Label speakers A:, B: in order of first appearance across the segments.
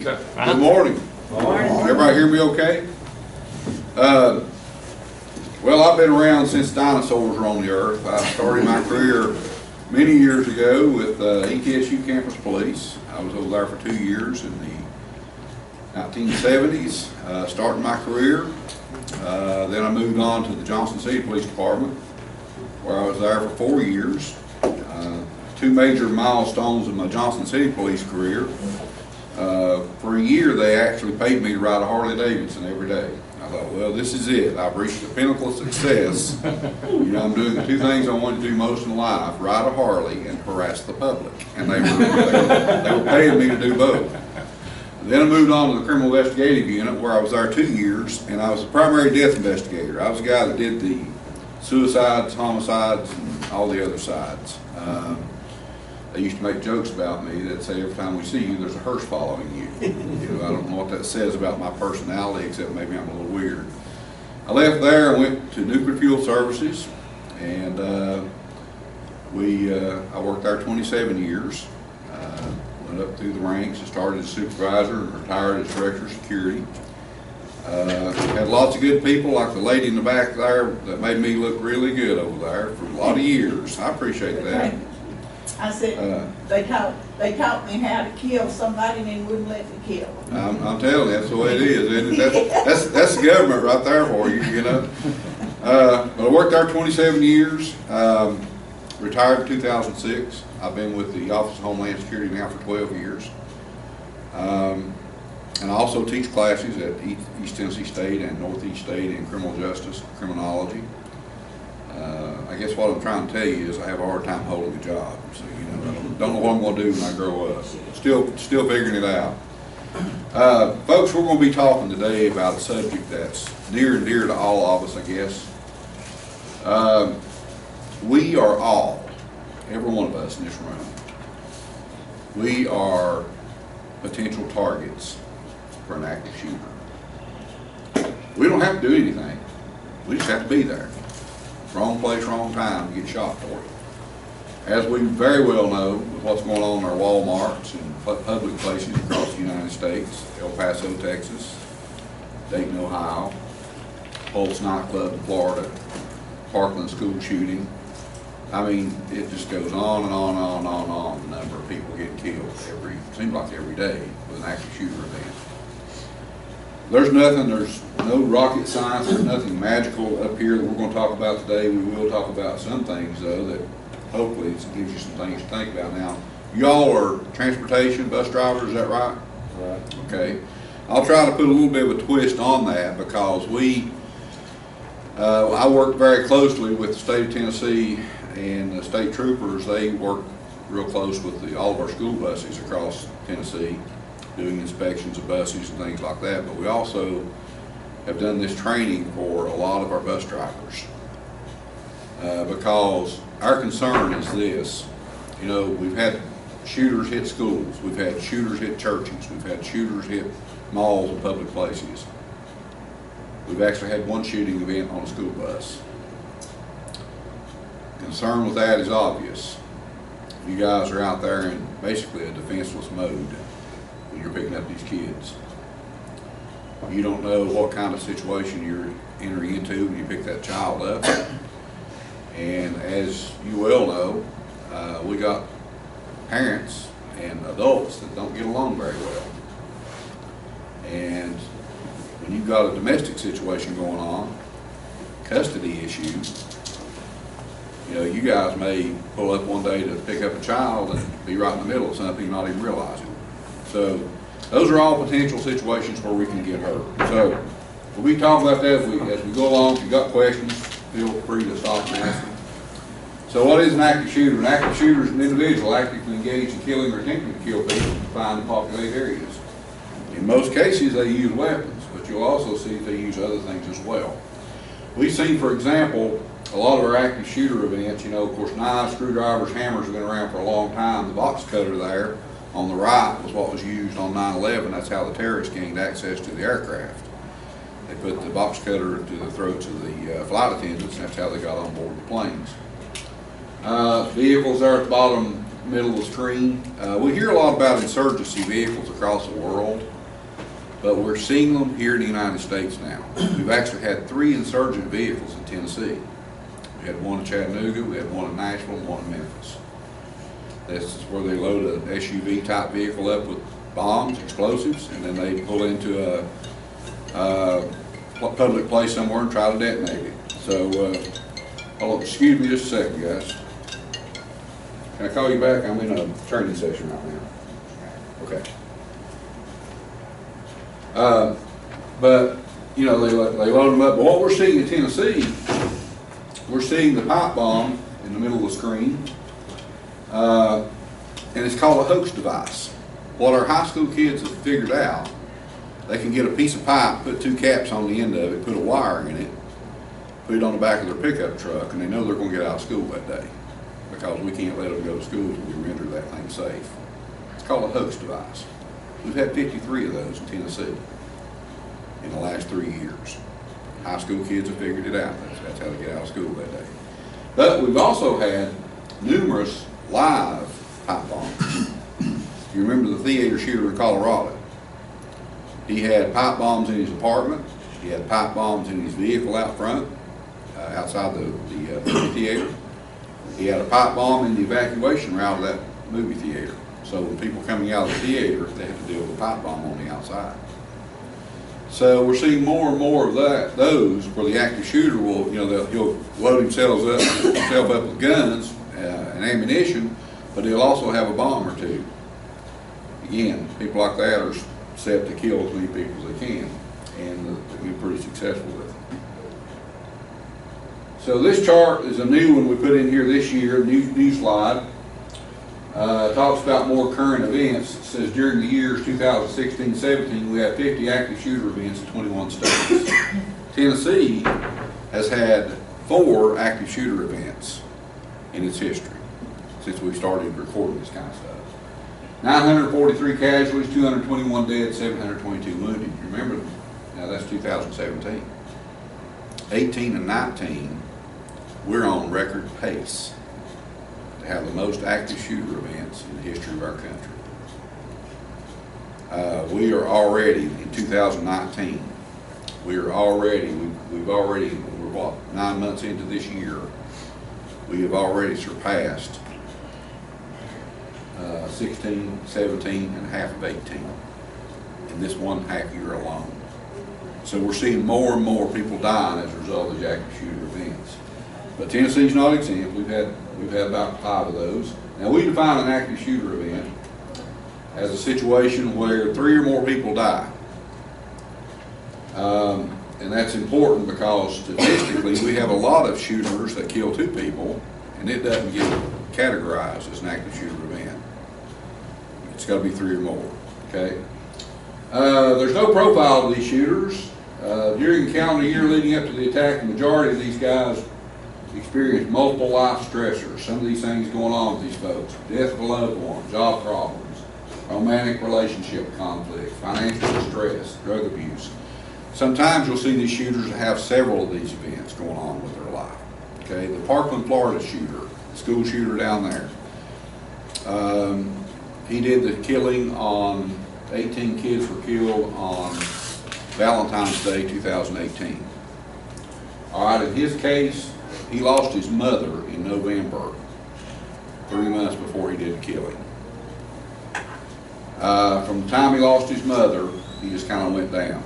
A: Good morning. Everybody hear me okay? Well, I've been around since dinosaurs were on the earth. I started my career many years ago with ETSU Campus Police. I was over there for 2 years in the 1970s, starting my career. Then I moved on to the Johnson City Police Department, where I was there for 4 years. Two major milestones of my Johnson City Police career. For a year, they actually paid me to ride a Harley Davidson every day. I thought, well, this is it. I've reached the pinnacle of success. You know, I'm doing the two things I wanted to do most in life: ride a Harley and harass the public. And they were paying me to do both. Then I moved on to the Criminal Investigative Unit, where I was there 2 years, and I was the primary death investigator. I was the guy that did the suicides, homicides, and all the other sides. They used to make jokes about me that say every time we see you, there's a hearse following you. You know, I don't know what that says about my personality, except maybe I'm a little weird. I left there and went to Nuclear Fuel Services, and I worked there 27 years. Went up through the ranks and started as supervisor and retired as director of security. Had lots of good people, like the lady in the back there that made me look really good over there for a lot of years. I appreciate that.
B: I said, they taught me how to kill somebody and then wouldn't let me kill them.
A: I'm telling you, that's the way it is, isn't it? That's the government right there for you, you know. But I worked there 27 years, retired in 2006. I've been with the Office of Homeland Security now for 12 years. And I also teach classes at East Tennessee State and Northeast State in criminal justice, criminology. I guess what I'm trying to tell you is I have a hard time holding a job. So, you know, I don't know what I'm going to do when I grow up. Still figuring it out. Folks, we're going to be talking today about a subject that's near and dear to all of us, I guess. We are all, every one of us in this room, we are potential targets for an active shooter. We don't have to do anything. We just have to be there. Wrong place, wrong time to get shot for it. As we very well know, with what's going on in our Walmarts and public places across the United States, El Paso, Texas, Dayton, Ohio, Pulse nightclub in Florida, Parkland school shooting. I mean, it just goes on and on and on and on and on, the number of people getting killed seems like every day with an active shooter event. There's no rocket science, there's nothing magical up here that we're going to talk about today. We will talk about some things, though, that hopefully it gives you some things to think about. Now, y'all are transportation, bus drivers, is that right? Right. Okay. I'll try to put a little bit of a twist on that because I work very closely with the state of Tennessee and the state troopers. They work real close with all of our school buses across Tennessee, doing inspections of buses and things like that. But we also have done this training for a lot of our bus drivers because our concern is this. You know, we've had shooters hit schools, we've had shooters hit churches, we've had shooters hit malls and public places. We've actually had one shooting event on a school bus. Concern with that is obvious. You guys are out there in basically a defenseless mode when you're picking up these kids. You don't know what kind of situation you're entering into when you pick that child up. And as you well know, we got parents and adults that don't get along very well. And when you've got a domestic situation going on, custody issues, you know, you guys may pull up one day to pick up a child and be right in the middle of something and not even realize it. So those are all potential situations where we can get hurt. So we'll be talking about that as we go along. If you've got questions, feel free to stop and ask them. So what is an active shooter? An active shooter is an individual actively engaged in killing or attempting to kill people in defined and populated areas. In most cases, they use weapons, but you'll also see that they use other things as well. We've seen, for example, a lot of our active shooter events, you know, of course, knives, screwdrivers, hammers have been around for a long time. The box cutter there on the right was what was used on 9/11. That's how the terrorists gained access to the aircraft. They put the box cutter to the throats of the flight attendants, and that's how they got on board the planes. Vehicles there at the bottom middle of the screen. We hear a lot about insurgency vehicles across the world, but we're seeing them here in the United States now. We've actually had 3 insurgent vehicles in Tennessee. We had one in Chattanooga, we had one in Nashville, and one in Memphis. This is where they load an SUV type vehicle up with bombs, explosives, and then they pull into a public place somewhere and try to detonate it. So, hold on, excuse me just a second, guys. Can I call you back? I'm in a training session right now. Okay. But, you know, they load them up. But what we're seeing in Tennessee, we're seeing the pipe bomb in the middle of the screen, and it's called a hoax device. What our high school kids have figured out, they can get a piece of pipe, put 2 caps on the end of it, put a wire in it, put it on the back of their pickup truck, and they know they're going to get out of school that day because we can't let them go to school until we render that thing safe. It's called a hoax device. We've had 53 of those in Tennessee in the last 3 years. High school kids have figured it out. That's how to get out of school that day. But we've also had numerous live pipe bombs. You remember the theater shooter in Colorado? He had pipe bombs in his apartment. He had pipe bombs in his vehicle out front, outside the movie theater. He had a pipe bomb in the evacuation route of that movie theater. So when people coming out of the theater, they had to deal with a pipe bomb on the outside. So we're seeing more and more of those where the active shooter will, he'll load himself up with guns and ammunition, but he'll also have a bomb or 2. Again, people like that are set to kill as many people as they can, and they've been pretty successful with it. So this chart is a new one we put in here this year, new slide. Talks about more current events. It says during the years 2016-17, we have 50 active shooter events in 21 states. Tennessee has had 4 active shooter events in its history since we started recording this kind of stuff. 943 casualties, 221 dead, 722 wounded. You remember them? Now that's 2017. 18 and 19, we're on record pace to have the most active shooter events in the history of our country. We are already in 2019. We're what, 9 months into this year, we have already surpassed 16, 17, and half of 18 in this 1.5 year alone. So we're seeing more and more people dying as a result of these active shooter events. But Tennessee's not exempt. We've had about 5 of those. Now we define an active shooter event as a situation where 3 or more people die. And that's important because statistically we have a lot of shooters that kill 2 people and it doesn't get categorized as an active shooter event. It's got to be 3 or more, okay? There's no profile of these shooters. During the calendar year leading up to the attack, the majority of these guys experienced multiple life stressors. Some of these things going on with these folks: death of a loved one, job problems, romantic relationship conflict, financial distress, drug abuse. Sometimes you'll see these shooters have several of these events going on with their life. Okay, the Parkland, Florida shooter, school shooter down there. He did the killing on 18 kids were killed on Valentine's Day 2018. All right, in his case, he lost his mother in November, 3 months before he did the killing. From the time he lost his mother, he just kind of went down.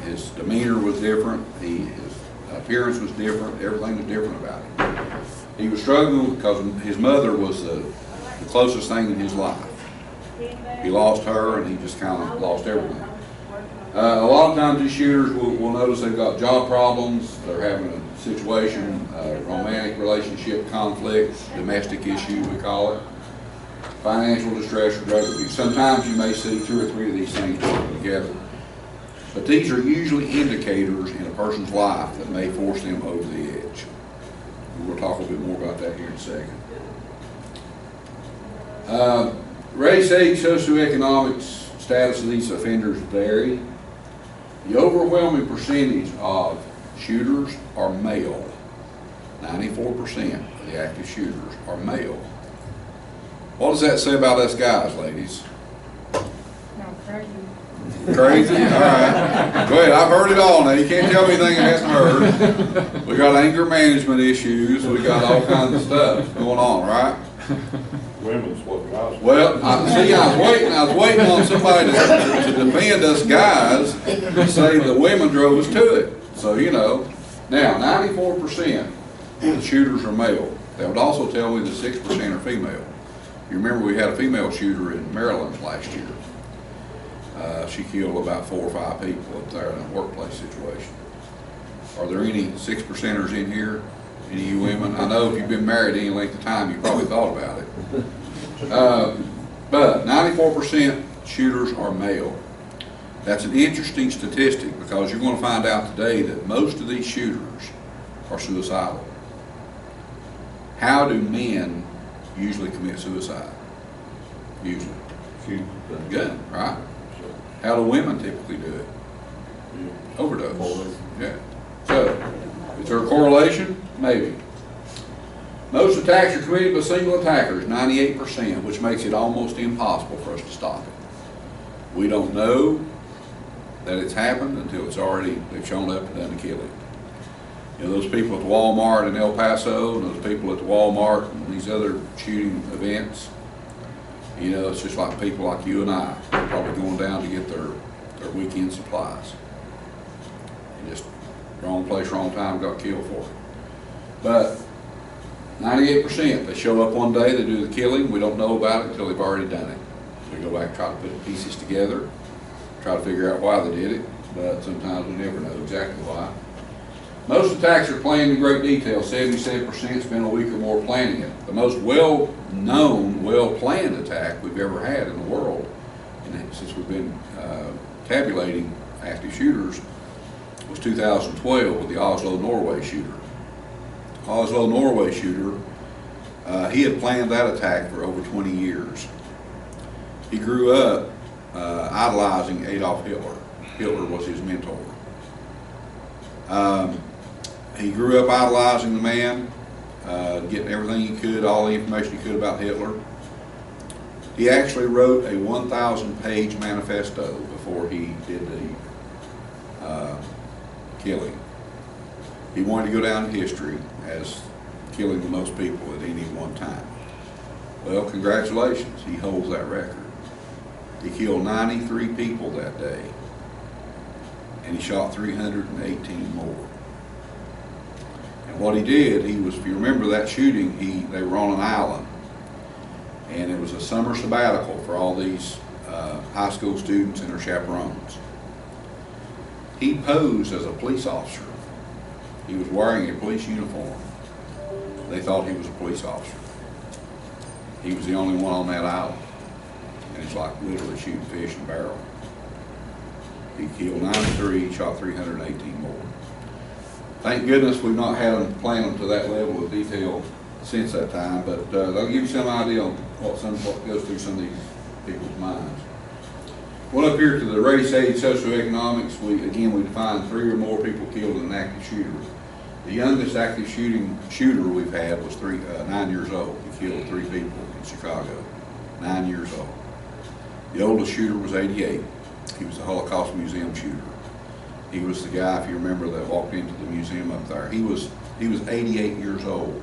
A: His demeanor was different, his appearance was different, everything was different about him. He was struggling because his mother was the closest thing in his life. He lost her and he just kind of lost everything. A lot of times these shooters will notice they've got job problems, they're having a situation, romantic relationship conflict, domestic issue we call it, financial distress or drug abuse. Sometimes you may see 2 or 3 of these things working together. But these are usually indicators in a person's life that may force them over the edge. We'll talk a little bit more about that here in a second. Race, age, socioeconomic status of these offenders vary. The overwhelming percentage of shooters are male. 94% the active shooters are male. What does that say about us guys, ladies?
C: No, crazy.
A: Crazy? All right. Go ahead. I've heard it all now. You can't tell me anything I haven't heard. We got anger management issues. We got all kinds of stuff going on, right?
D: Women's what guys.
A: Well, I was waiting on somebody to defend us guys and say the women drove us to it. So, you know, now 94% of the shooters are male. That would also tell me that 6% are female. You remember we had a female shooter in Maryland last year. She killed about 4 or 5 people up there in a workplace situation. Are there any 6%ers in here? Any of you women? I know if you've been married any length of time, you probably thought about it. But 94% shooters are male. That's an interesting statistic because you're going to find out today that most of these shooters are suicidal. How do men usually commit suicide? Usually.
D: Shoot.
A: Gun, right? How do women typically do it? Overdose. Yeah. So, is there a correlation? Maybe. Most attacks are committed by single attackers, 98%, which makes it almost impossible for us to stop it. We don't know that it's happened until they've shown up and done the killing. You know, those people at the Walmart in El Paso, and those people at the Walmart and these other shooting events, you know, it's just like people like you and I. They're probably going down to get their weekend supplies. And just wrong place, wrong time, got killed for it. But 98%, they show up one day, they do the killing, we don't know about it until they've already done it. We go back and try to put the pieces together, try to figure out why they did it, but sometimes we never know exactly why. Most attacks are planned in great detail. 77% spend a week or more planning it. The most well-known, well-planned attack we've ever had in the world, and since we've been tabulating active shooters, was 2012 with the Oslo, Norway shooter. Oslo, Norway shooter, he had planned that attack for over 20 years. He grew up idolizing Adolf Hitler. Hitler was his mentor. He grew up idolizing the man, getting everything he could, all the information he could about Hitler. He actually wrote a 1,000-page manifesto before he did the killing. He wanted to go down in history as killing the most people at any one time. Well, congratulations, he holds that record. He killed 93 people that day, and he shot 318 more. And what he did, if you remember that shooting, they were on an island, and it was a summer sabbatical for all these high school students and their chaperones. He posed as a police officer. He was wearing a police uniform. They thought he was a police officer. He was the only one on that island, and it's like literally shooting fish in a barrel. He killed 93, shot 318 more. Thank goodness we've not had them plan them to that level of detail since that time, but they'll give you some idea on what goes through some of these people's minds. Well, up here to the race, age, socioeconomics, we define 3 or more people killed in an active shooter. The youngest active shooter we've had was 9 years old. He killed 3 people in Chicago, 9 years old. The oldest shooter was 88. He was the Holocaust Museum shooter. He was the guy, if you remember, that walked into the museum up there. He was 88 years old.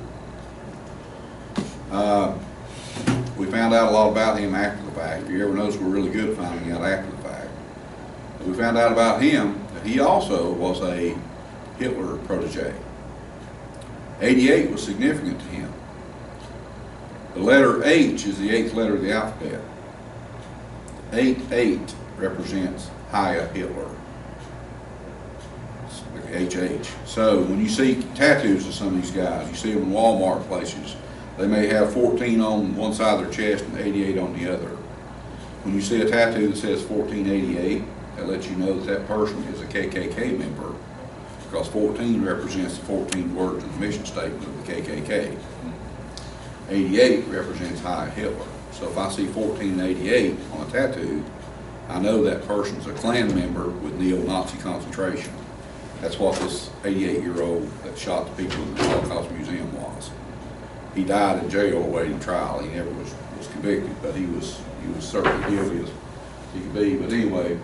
A: We found out a lot about him after the fact. If you ever notice, we're really good at finding out after the fact. But we found out about him that he also was a Hitler protege. 88 was significant to him. The letter H is the 8th letter of the alphabet. 8 represents Heil Hitler. HH. So when you see tattoos of some of these guys, you see them in Walmart places, they may have 14 on one side of their chest and 88 on the other. When you see a tattoo that says 1488, that lets you know that that person is a KKK member, because 14 represents the 14 words in the mission statement of the KKK. 88 represents Heil Hitler. So if I see 1488 on a tattoo, I know that person's a Klan member with neo-Nazi concentration. That's what this 88-year-old that shot the people in the Holocaust Museum was. he died in jail awaiting trial. He never was convicted, but he was certainly guilty as he could be. But anyway,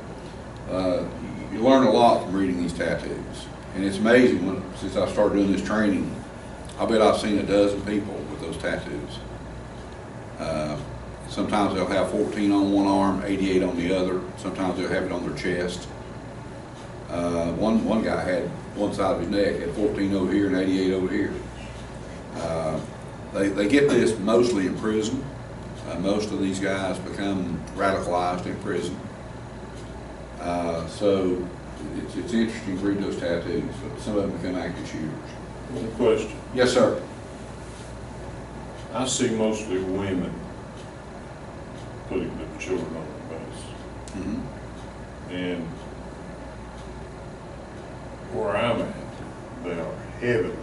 A: you learn a lot from reading these tattoos. And it's amazing, since I started doing this training, I bet I've seen a dozen people with those tattoos. Sometimes they'll have 14 on one arm, 88 on the other. Sometimes they'll have it on their chest. One guy had one side of his neck, had 14 over here and 88 over here. They get this mostly in prison. Most of these guys become radicalized in prison. So it's interesting to read those tattoos, but some of them become active shooters.
D: One question.
A: Yes, sir.
D: I see mostly women putting their children on the bus.
A: Mm-hmm.
D: And where I'm at, they are heavily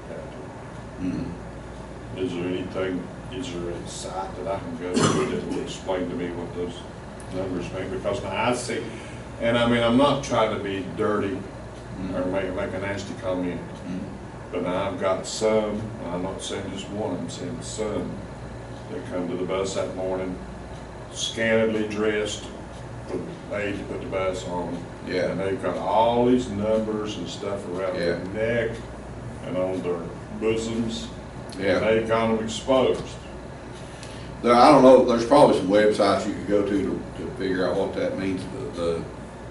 D: tattooed.
A: Mm-hmm.
D: Is there a site that I can go to that will explain to me what those numbers mean? Because now I see, and I mean, I'm not trying to be dirty or make a nasty comment, but now I've got some, and I'm not saying just one, I'm saying some, that come to the bus that morning, scantily dressed, for aid to put the bus on.
A: Yeah.
D: And they've got all these numbers and stuff around their neck and on their bosoms.
A: Yeah.
D: And they've got them exposed.
A: I don't know, there's probably some websites you could go to figure out what that means. The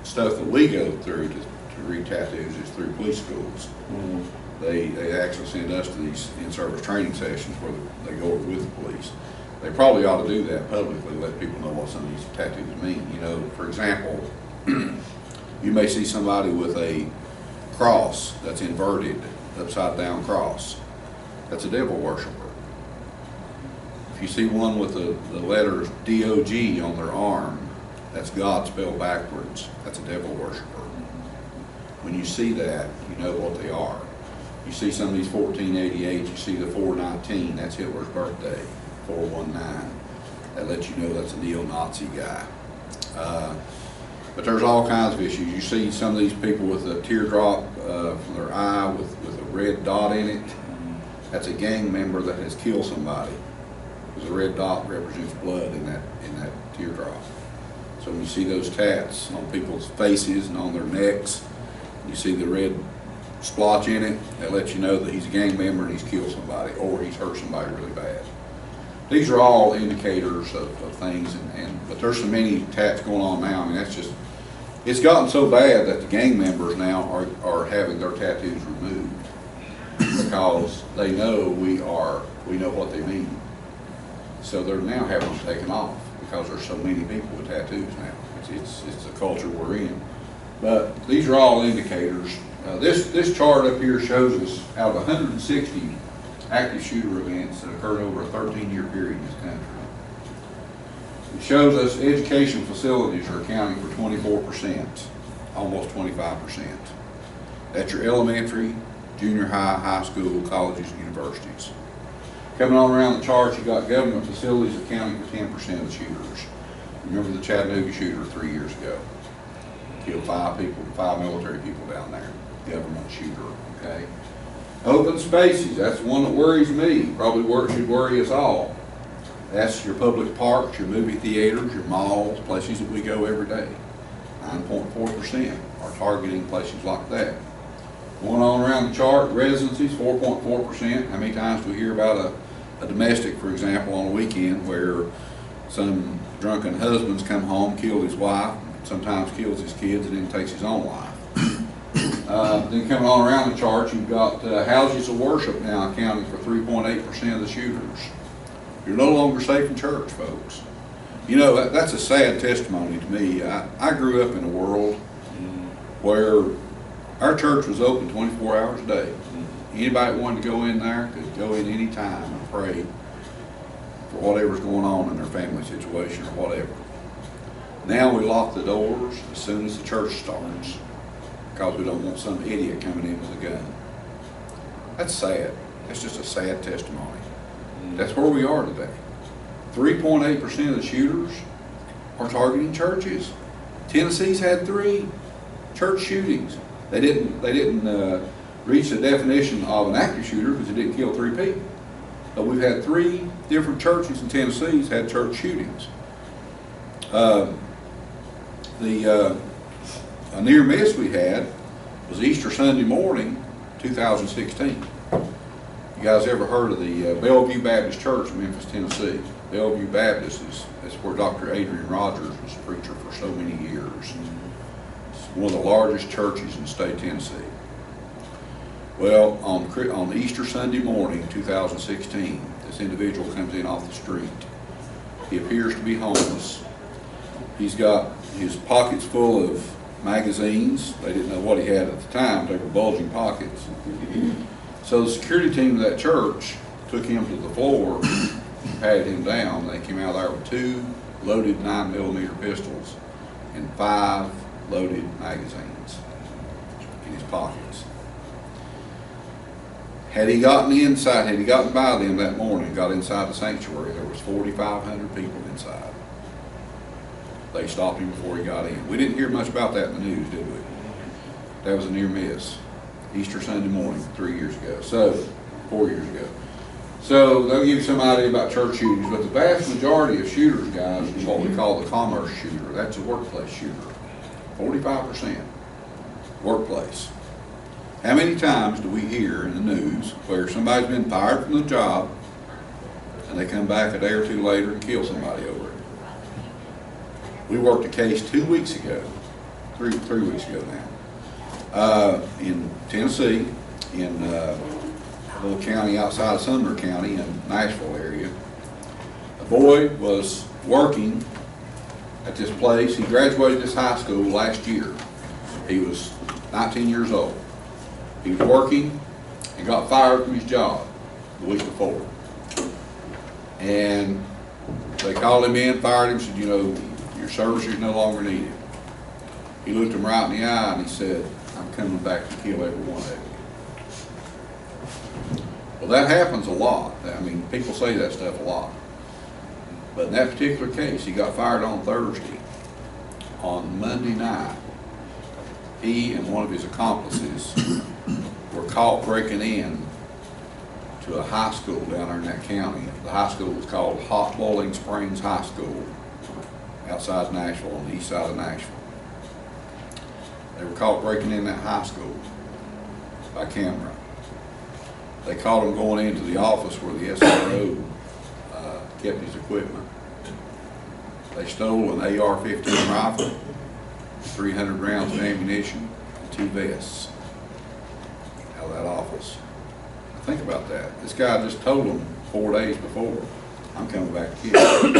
A: stuff that we go through to read tattoos is through police schools.
D: Mm-hmm.
A: They actually send us to these in-service training sessions where they go over with the police. They probably ought to do that publicly, let people know what some of these tattoos mean. You know, for example, you may see somebody with a cross that's inverted, upside down cross. That's a devil worshiper. If you see one with the letters D-O-G on their arm, that's God spelled backwards. That's a devil worshiper. When you see that, you know what they are. You see some of these 1488, you see the 419, that's Hitler's birthday, 419. That lets you know that's a neo-Nazi guy. But there's all kinds of issues. You see some of these people with a teardrop from their eye with a red dot in it. That's a gang member that has killed somebody. Because the red dot represents blood in that teardrop. So when you see those tats on people's faces and on their necks, you see the red splotch in it, that lets you know that he's a gang member and he's killed somebody or he's hurt somebody really bad. These are all indicators of things, but there's so many tats going on now. I mean, it's gotten so bad that the gang members now are having their tattoos removed because they know we know what they mean. So they're now having them taken off because there's so many people with tattoos now. It's the culture we're in. But these are all indicators. This chart up here shows us out of 160 active shooter events that occurred over a 13-year period in this country. It shows us education facilities are accounting for 24%, almost 25%. That's your elementary, junior high, high school, colleges, and universities. Coming on around the chart, you've got government facilities accounting for 10% of the shooters. Remember the Chattanooga shooter 3 years ago? Killed 5 people, 5 military people down there. Government shooter, okay? Open spaces, that's the one that worries me. Probably should worry us all. That's your public parks, your movie theaters, your malls, places that we go every day. 9.4% are targeting places like that. Going on around the chart, residencies, 4.4%. How many times do we hear about a domestic, for example, on a weekend where some drunken husband's come home, killed his wife, sometimes kills his kids, and then takes his own life. Then coming on around the chart, you've got houses of worship now accounting for 3.8% of the shooters. You're no longer safe in church, folks. You know, that's a sad testimony to me. I grew up in a world where our church was open 24 hours a day. Anybody that wanted to go in there could go in any time and pray for whatever's going on in their family situation or whatever. Now we lock the doors as soon as the church starts because we don't want some idiot coming in with a gun. That's sad. That's just a sad testimony. That's where we are today. 3.8% of the shooters are targeting churches. Tennessee's had 3 church shootings. They didn't reach the definition of an active shooter because it didn't kill 3 people. But we've had 3 different churches in Tennessee that's had church shootings. A near miss we had was Easter Sunday morning, 2016. You guys ever heard of the Bellevue Baptist Church in Memphis, Tennessee? Bellevue Baptist is where Dr. Adrian Rogers was a preacher for so many years. It's one of the largest churches in the state of Tennessee. Well, on Easter Sunday morning, 2016, this individual comes in off the street. He appears to be homeless. He's got his pockets full of magazines. They didn't know what he had at the time. They were bulging pockets. So the security team of that church took him to the floor, patted him down. They came out there with 2 loaded 9mm pistols and 5 loaded magazines in his pockets. Had he gotten by them that morning, got inside the sanctuary, there was 4,500 people inside. They stopped him before he got in. We didn't hear much about that in the news, did we? That was a near miss. Easter Sunday morning, 4 years ago. So they'll give you some idea about church shootings, but the vast majority of shooters, guys, is what we call the commerce shooter. That's a workplace shooter. 45% workplace. How many times do we hear in the news where somebody's been fired from the job and they come back a day or 2 later and kill somebody over it? We worked a case 2 weeks ago, three weeks ago now, in Tennessee, in a little county outside of Sumner County in Nashville area. A boy was working at this place. He graduated this high school last year. He was 19 years old. He was working and got fired from his job the week before. And they called him in, fired him, said, you know, your services no longer needed. He looked him right in the eye and he said, I'm coming back to kill every one of you. Well, that happens a lot. I mean, people say that stuff a lot. But in that particular case, he got fired on Thursday. On Monday night, he and one of his accomplices were caught breaking in to a high school down there in that county. The high school was called Hot Boiling Springs High School, outside Nashville, on the east side of Nashville. They were caught breaking in that high school by camera. They caught him going into the office where the SRO kept his equipment. They stole an AR-15 rifle, 300 rounds of ammunition, and 2 vests out of that office. Think about that. This guy just told them 4 days before, I'm coming back to kill.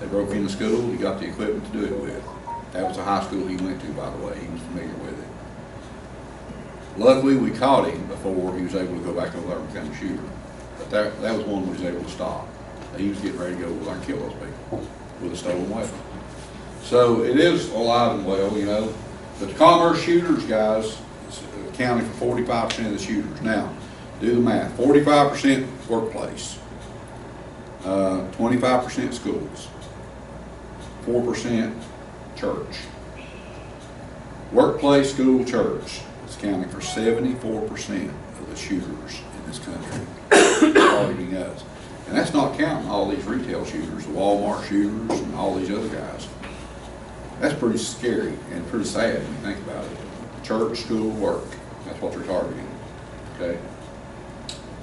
A: They broke into school, he got the equipment to do it with. That was the high school he went to, by the way. He was familiar with it. Luckily, we caught him before he was able to go back over there and become a shooter. But that was one we was able to stop. He was getting ready to go over there and kill those people with a stolen weapon. So it is alive and well, you know. But the commerce shooters, guys, accounting for 45% of the shooters. Now, do the math. 45% workplace, 25% schools, 4% church. Workplace, school, church is accounting for 74% of the shooters in this country targeting us. And that's not counting all these retail shooters, the Walmart shooters, and all these other guys. That's pretty scary and pretty sad when you think about it. Church, school, work. That's what they're targeting. Okay.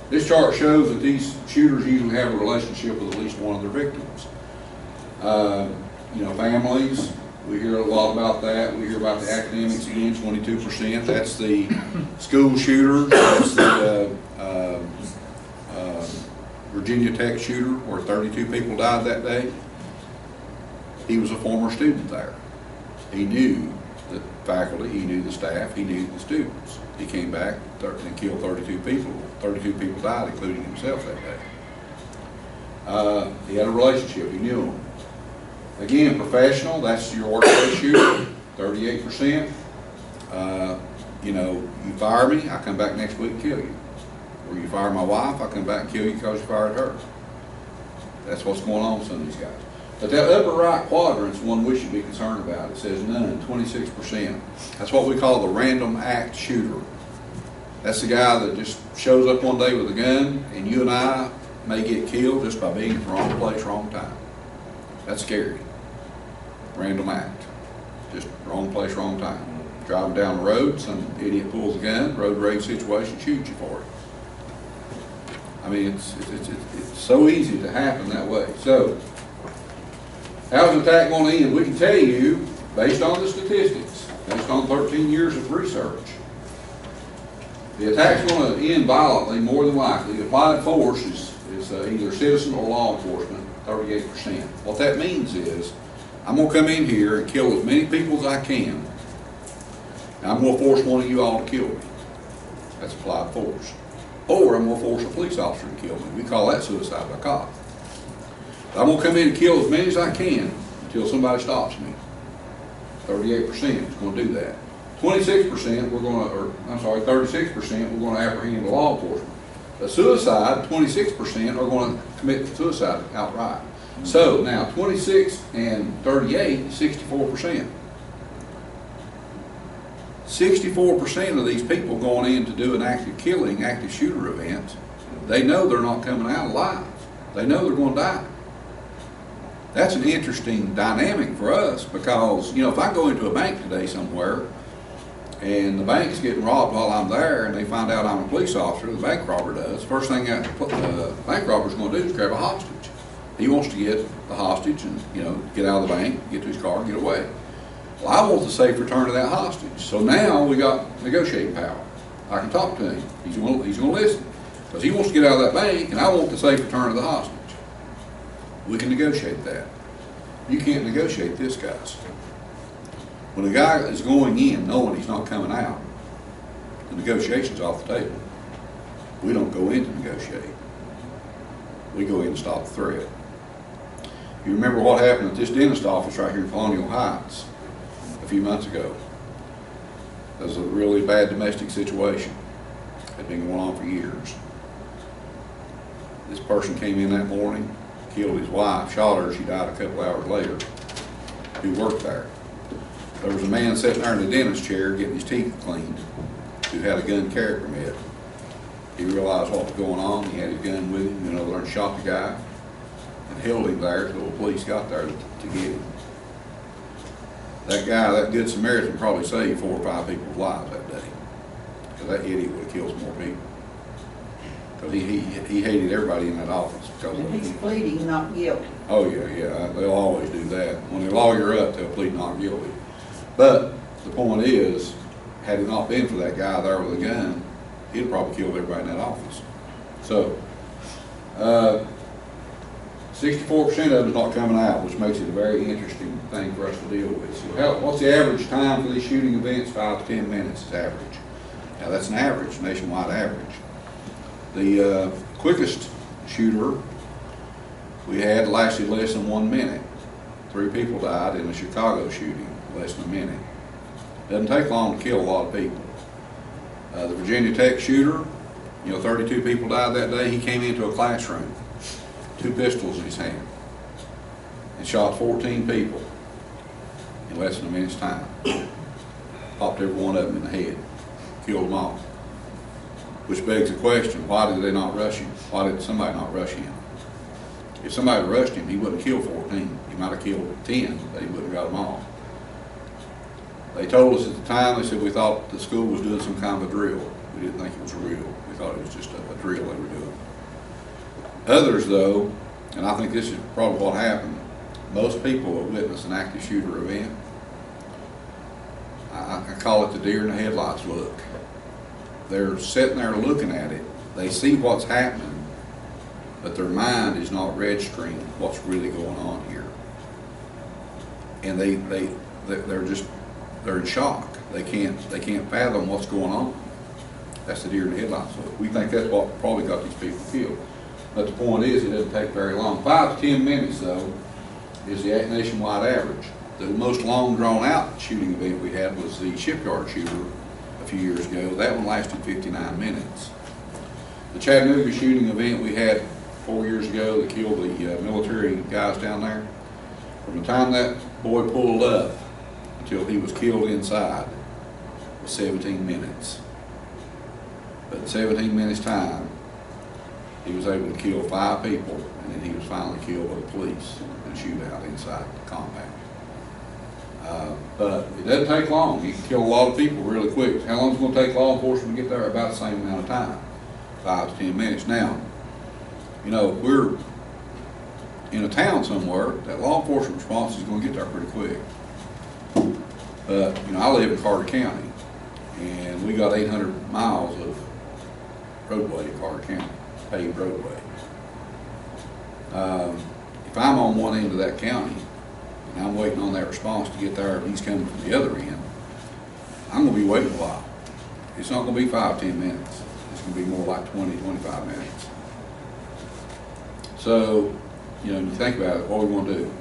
A: This chart shows that these shooters usually have a relationship with at least one of their victims. You know, families. We hear a lot about that. We hear about the academics again, 22%. That's the school shooter. That's the Virginia Tech shooter, where 32 people died that day. He was a former student there. He knew the faculty, he knew the staff, he knew the students. He came back and killed 32 people. 32 people died, including himself that day. He had a relationship, he knew them. Again, professional, that's your workplace shooter, 38%. You know, you fire me, I come back next week and kill you. Or you fire my wife, I come back and kill you because you fired her. That's what's going on with some of these guys. But that upper right quadrant is one we should be concerned about. It says none, 26%. That's what we call the random act shooter. That's the guy that just shows up one day with a gun, and you and I may get killed just by being in the wrong place, wrong time. That's scary. Random act. Just wrong place, wrong time. Driving down the road, some idiot pulls a gun, road rage situation, shoots you for it. I mean, it's so easy to happen that way. So, how's the attack going to end? We can tell you, based on the statistics, based on 13 years of research, the attack's going to end violently, more than likely. Applied force is either citizen or law enforcement, 38%. What that means is, I'm going to come in here and kill as many people as I can. And I'm going to force one of you all to kill me. That's applied force. Or I'm going to force a police officer to kill me. We call that suicide by cop. But I'm going to come in and kill as many as I can until somebody stops me. 38% is going to do that. 26% we're going to, or I'm sorry, 36% we're going to apprehend the law enforcement. But suicide, 26% are going to commit suicide outright. So now 26 and 38 is 64%. 64% of these people going in to do an active killing, active shooter event, they know they're not coming out alive. They know they're going to die. That's an interesting dynamic for us because, you know, if I go into a bank today somewhere and the bank's getting robbed while I'm there and they find out I'm a police officer, the bank robber does, first thing the bank robber's going to do is grab a hostage. He wants to get the hostage and, you know, get out of the bank, get to his car, and get away. Well, I want the safe return of that hostage. So now we got negotiating power. I can talk to him. He's going to listen because he wants to get out of that bank, and I want the safe return of the hostage. We can negotiate that. You can't negotiate this, guys. When a guy is going in knowing he's not coming out, the negotiation's off the table. We don't go in to negotiate. We go in and stop the threat. You remember what happened at this dentist office right here in Colonial Heights a few months ago. There was a really bad domestic situation. It had been going on for years. This person came in that morning, killed his wife, shot her, she died a couple hours later, who worked there. There was a man sitting there in the dentist chair getting his teeth cleaned who had a gun carry permit. He realized what was going on, he had his gun with him, went over there and shot the guy and held him there until the police got there to get him. That guy, that good Samaritan, probably saved 4 or 5 people's lives that day. Because that idiot would have killed some more people. Because he hated everybody in that office. Because
B: And he's pleading not guilty.
A: Oh yeah, they'll always do that. When they lawyer up, they'll plead not guilty. But the point is, had it not been for that guy there with a gun, he'd probably killed everybody in that office. So, 64% of it is not coming out, which makes it a very interesting thing for us to deal with. So what's the average time for these shooting events? 5 to 10 minutes is average. Now that's an average, nationwide average. The quickest shooter we had lasted less than 1 minute. 3 people died in a Chicago shooting, less than a minute. Doesn't take long to kill a lot of people. The Virginia Tech shooter, 32 people died that day. He came into a classroom, 2 pistols in his hand, and shot 14 people in less than a minute's time. Popped every one of them in the head, killed them all. Which begs the question, why did they not rush him? Why did somebody not rush him? If somebody rushed him, he wouldn't kill 14. He might have killed 10, but he wouldn't have got them all. They told us at the time, they said we thought the school was doing some kind of a drill. We didn't think it was real. We thought it was just a drill they were doing. Others, though, and I think this is probably what happened, most people that witness an active shooter event, I call it the deer in the headlights look. They're sitting there looking at it. They see what's happening, but their mind is not registering what's really going on here. And they're in shock. They can't fathom what's going on. That's the deer in the headlights look. We think that's what probably got these people killed. But the point is, it doesn't take very long. 5 to 10 minutes, though, is the nationwide average. The most long drawn-out shooting event we had was the shipyard shooter a few years ago. That one lasted 59 minutes. The Chattanooga shooting event we had 4 years ago that killed the military guys down there, from the time that boy pulled up until he was killed inside was 17 minutes. But in 17 minutes' time, he was able to kill 5 people, and then he was finally killed by the police in a shootout inside the compound. But it doesn't take long. You can kill a lot of people really quick. How long is it going to take law enforcement to get there? About the same amount of time, 5 to 10 minutes. Now, you know, we're in a town somewhere, that law enforcement response is going to get there pretty quick. But, you know, I live in Carter County, and we got 800 miles of roadway in Carter County, paved roadway. If I'm on one end of that county, and I'm waiting on that response to get there, and he's coming from the other end, I'm going to be waiting a while. It's not going to be 5, 10 minutes. It's going to be more like 20, 25 minutes. So, you know, when you think about it, what are we going to do?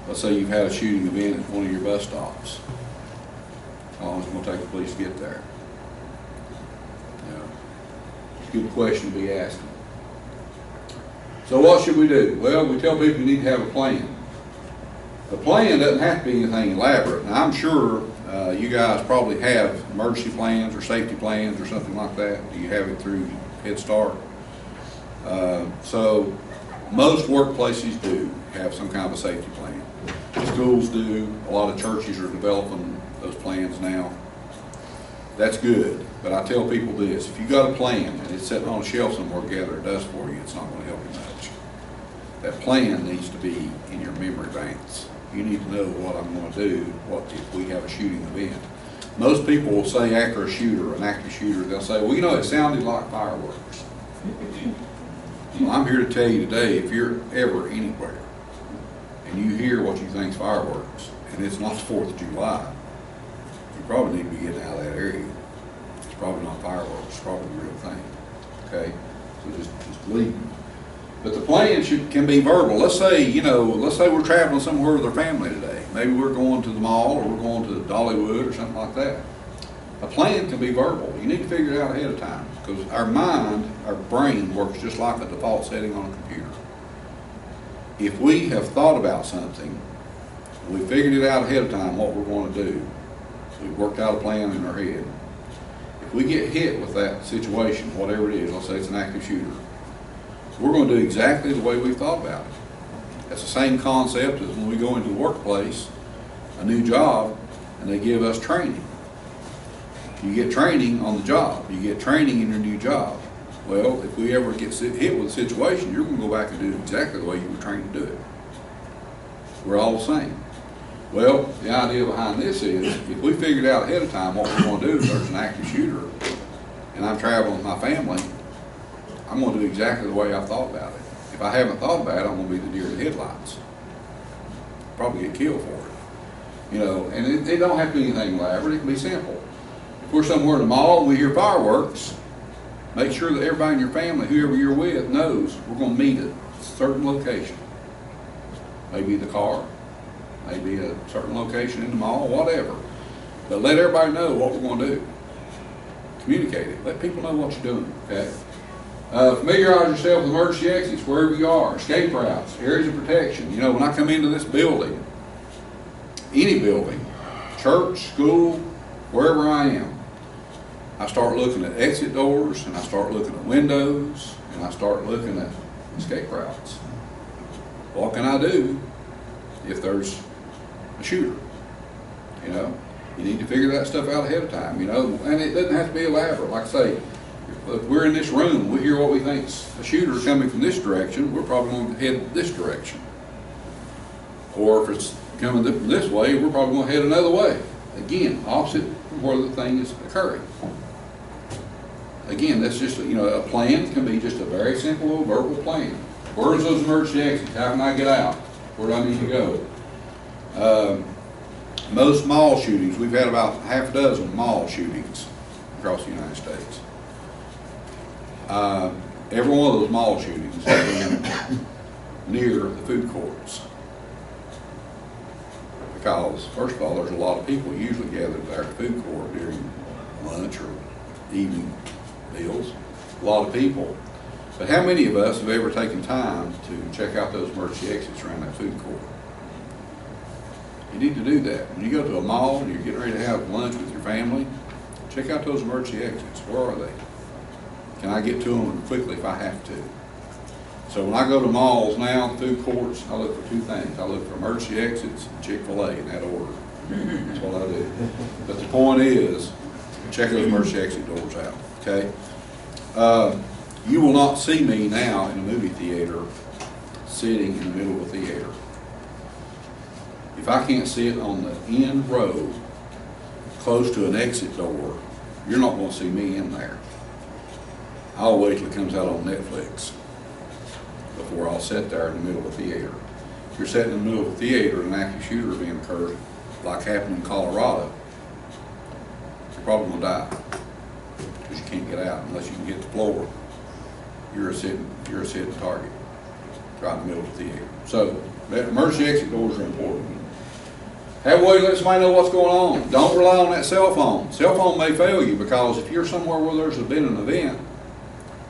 A: Let's say you've had a shooting event at one of your bus stops. How long is it going to take the police to get there? You know, it's a good question to be asking. So what should we do? Well, we tell people you need to have a plan. The plan doesn't have to be anything elaborate. Now, I'm sure you guys probably have emergency plans or safety plans or something like that. Do you have it through Head Start? So most workplaces do have some kind of a safety plan. Schools do. A lot of churches are developing those plans now. That's good. But I tell people this: if you got a plan and it's sitting on a shelf somewhere gathering dust for you, it's not going to help you much. That plan needs to be in your memory banks. You need to know what I'm going to do, what if we have a shooting event. Most people will say after a shooter, an active shooter, they'll say, well, you know, it sounded like fireworks. Well, I'm here to tell you today, if you're ever anywhere and you hear what you think is fireworks, and it's not the 4th of July, you probably need to be getting out of that area. It's probably not fireworks, it's probably the real thing. Okay? So just leave. But the plan can be verbal. Let's say, you know, let's say we're traveling somewhere with our family today. Maybe we're going to the mall, or we're going to Dollywood or something like that. A plan can be verbal. You need to figure it out ahead of time, because our mind, our brain works just like a default setting on a computer. If we have thought about something, we figured it out ahead of time what we're going to do, we've worked out a plan in our head. If we get hit with that situation, whatever it is, let's say it's an active shooter, we're going to do exactly the way we've thought about it. That's the same concept as when we go into the workplace, a new job, and they give us training. You get training on the job. You get training in your new job. Well, if we ever get hit with a situation, you're going to go back and do it exactly the way you were trained to do it. We're all the same. Well, the idea behind this is, if we figured out ahead of time what we're going to do if there's an active shooter, and I'm traveling with my family, I'm going to do exactly the way I thought about it. If I haven't thought about it, I'm going to be the deer in the headlights. Probably get killed for it. You know, and it don't have to be anything elaborate. It can be simple. If we're somewhere in the mall and we hear fireworks, make sure that everybody in your family, whoever you're with, knows we're going to meet at a certain location. Maybe the car, maybe a certain location in the mall, whatever. But let everybody know what we're going to do. Communicate it. Let people know what you're doing, okay? Familiarize yourself with emergency exits wherever you are, escape routes, areas of protection. You know, when I come into this building, any building, church, school, wherever I am, I start looking at exit doors, and I start looking at windows, and I start looking at escape routes. What can I do if there's a shooter? You know, you need to figure that stuff out ahead of time, you know, and it doesn't have to be elaborate. Like I say, if we're in this room, we hear what we think's a shooter coming from this direction, we're probably going to head this direction. Or if it's coming this way, we're probably going to head another way. Again, opposite from where the thing is occurring. Again, that's just, you know, a plan can be just a very simple little verbal plan. Where's those emergency exits? How can I get out? Where do I need to go? Most mall shootings, we've had about half a dozen mall shootings across the United States. Every one of those mall shootings have been near the food courts. Because, first of all, there's a lot of people usually gathered there at the food court during lunch or evening meals. A lot of people. But how many of us have ever taken time to check out those emergency exits around that food court? You need to do that. When you go to a mall and you're getting ready to have lunch with your family, check out those emergency exits. Where are they? Can I get to them quickly if I have to? So when I go to malls now, food courts, I look for two things. I look for emergency exits and Chick-fil-A in that order. That's what I do. But the point is, check those emergency exit doors out, okay? You will not see me now in a movie theater sitting in the middle of a theater. If I can't sit on the end row close to an exit door, you're not going to see me in there. I'll wait till it comes out on Netflix before I'll sit there in the middle of a theater. If you're sitting in the middle of a theater and an active shooter being occurred, like happened in Colorado, you're probably going to die because you can't get out unless you can get to the floor. You're a sitting target right in the middle of the theater. So emergency exit doors are important. Have a way to let somebody know what's going on. Don't rely on that cell phone. Cell phone may fail you because if you're somewhere where there's been an event,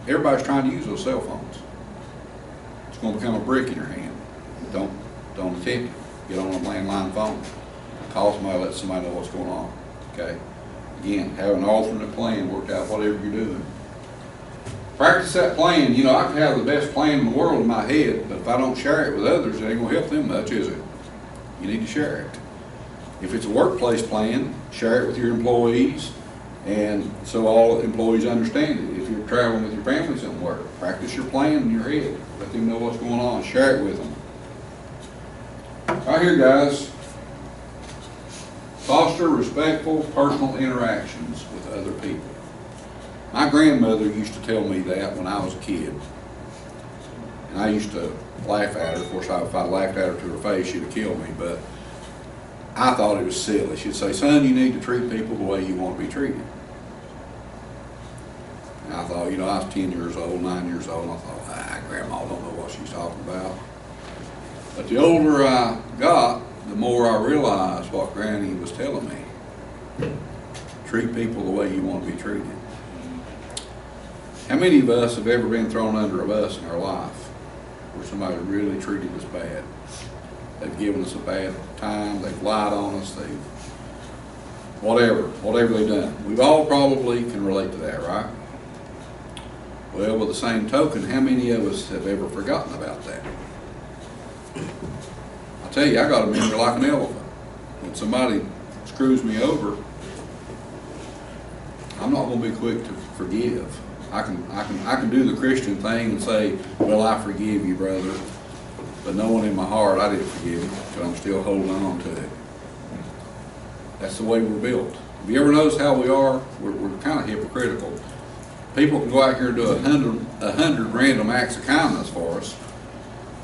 A: everybody's trying to use those cell phones. It's going to become a brick in your hand. Don't attempt it. Get on a landline phone. Call somebody, let somebody know what's going on. Okay? Again, have an alternate plan worked out whatever you're doing. Practice that plan. You know, I could have the best plan in the world in my head, but if I don't share it with others, it ain't going to help them much, is it? You need to share it. If it's a workplace plan, share it with your employees, and so all employees understand it. If you're traveling with your family somewhere, practice your plan in your head. Let them know what's going on. Share it with them. Right here, guys. Foster respectful personal interactions with other people. My grandmother used to tell me that when I was a kid. And I used to laugh at her. Of course, if I laughed at her to her face, she'd have killed me. But I thought it was silly. She'd say, son, you need to treat people the way you want to be treated. And I thought, you know, I was 10 years old, 9 years old, and I thought, Grandma don't know what she's talking about. But the older I got, the more I realized what Granny was telling me. Treat people the way you want to be treated. How many of us have ever been thrown under a bus in our life where somebody really treated us bad? They've given us a bad time, they've lied on us, they've whatever they've done. We've all probably can relate to that, right? Well, with the same token, how many of us have ever forgotten about that? I tell you, I got a memory like an elephant. When somebody screws me over, I'm not going to be quick to forgive. I can do the Christian thing and say, well, I forgive you, brother. But knowing in my heart I didn't forgive him, but I'm still holding on to it. That's the way we're built. Have you ever noticed how we are? We're kind of hypocritical. People can go out here and do 100 random acts of kindness for us.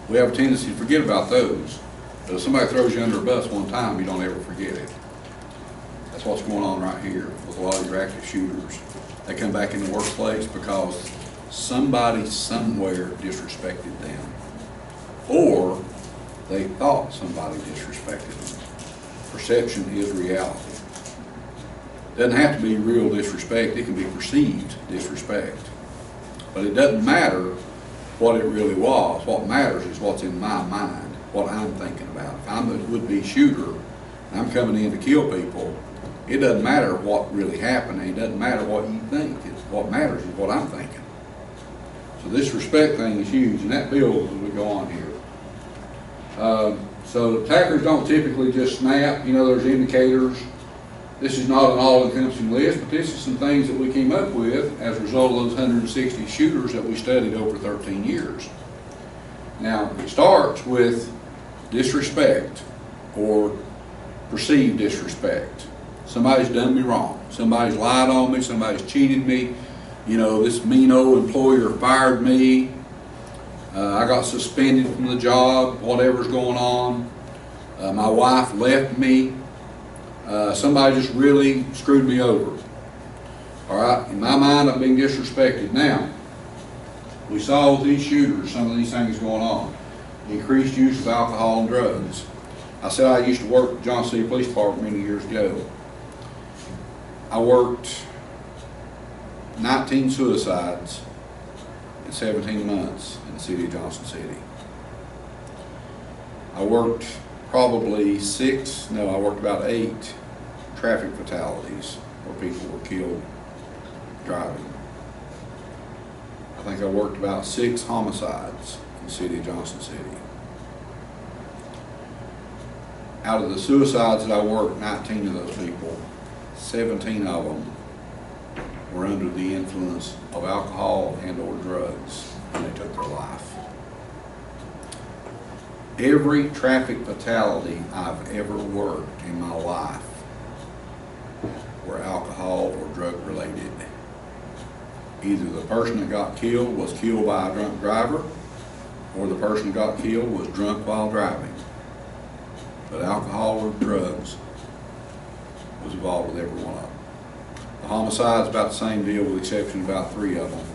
A: We have a tendency to forget about those. But if somebody throws you under a bus one time, you don't ever forget it. That's what's going on right here with a lot of your active shooters. They come back in the workplace because somebody somewhere disrespected them. Or they thought somebody disrespected them. Perception is reality. It doesn't have to be real disrespect, it can be perceived disrespect. But it doesn't matter what it really was. What matters is what's in my mind, what I'm thinking about. If I'm a would-be shooter and I'm coming in to kill people, it doesn't matter what really happened, and it doesn't matter what you think. What matters is what I'm thinking. So this respect thing is huge, and that builds as we go on here. So attackers don't typically just snap. You know, there's indicators. This is not an all-encompassing list, but this is some things that we came up with as a result of those 160 shooters that we studied over 13 years. Now, it starts with disrespect or perceived disrespect. Somebody's done me wrong. Somebody's lied on me. Somebody's cheated me. You know, this mean old employer fired me. I got suspended from the job, whatever's going on. My wife left me. Somebody just really screwed me over. All right, in my mind, I'm being disrespected. Now, we saw with these shooters, some of these things going on. Increased use of alcohol and drugs. I said I used to work at Johnson City Police Department many years ago. I worked 19 suicides in 17 months in the city of Johnson City. I worked probably I worked about 8 traffic fatalities where people were killed driving. I think I worked about 6 homicides in the city of Johnson City. Out of the suicides that I worked, 19 of those people, 17 of them were under the influence of alcohol and or drugs when they took their life. Every traffic fatality I've ever worked in my life were alcohol or drug related. Either the person that got killed was killed by a drunk driver, or the person that got killed was drunk while driving. But alcohol or drugs was involved with every one of them. The homicide's about the same deal with the exception of about 3 of them.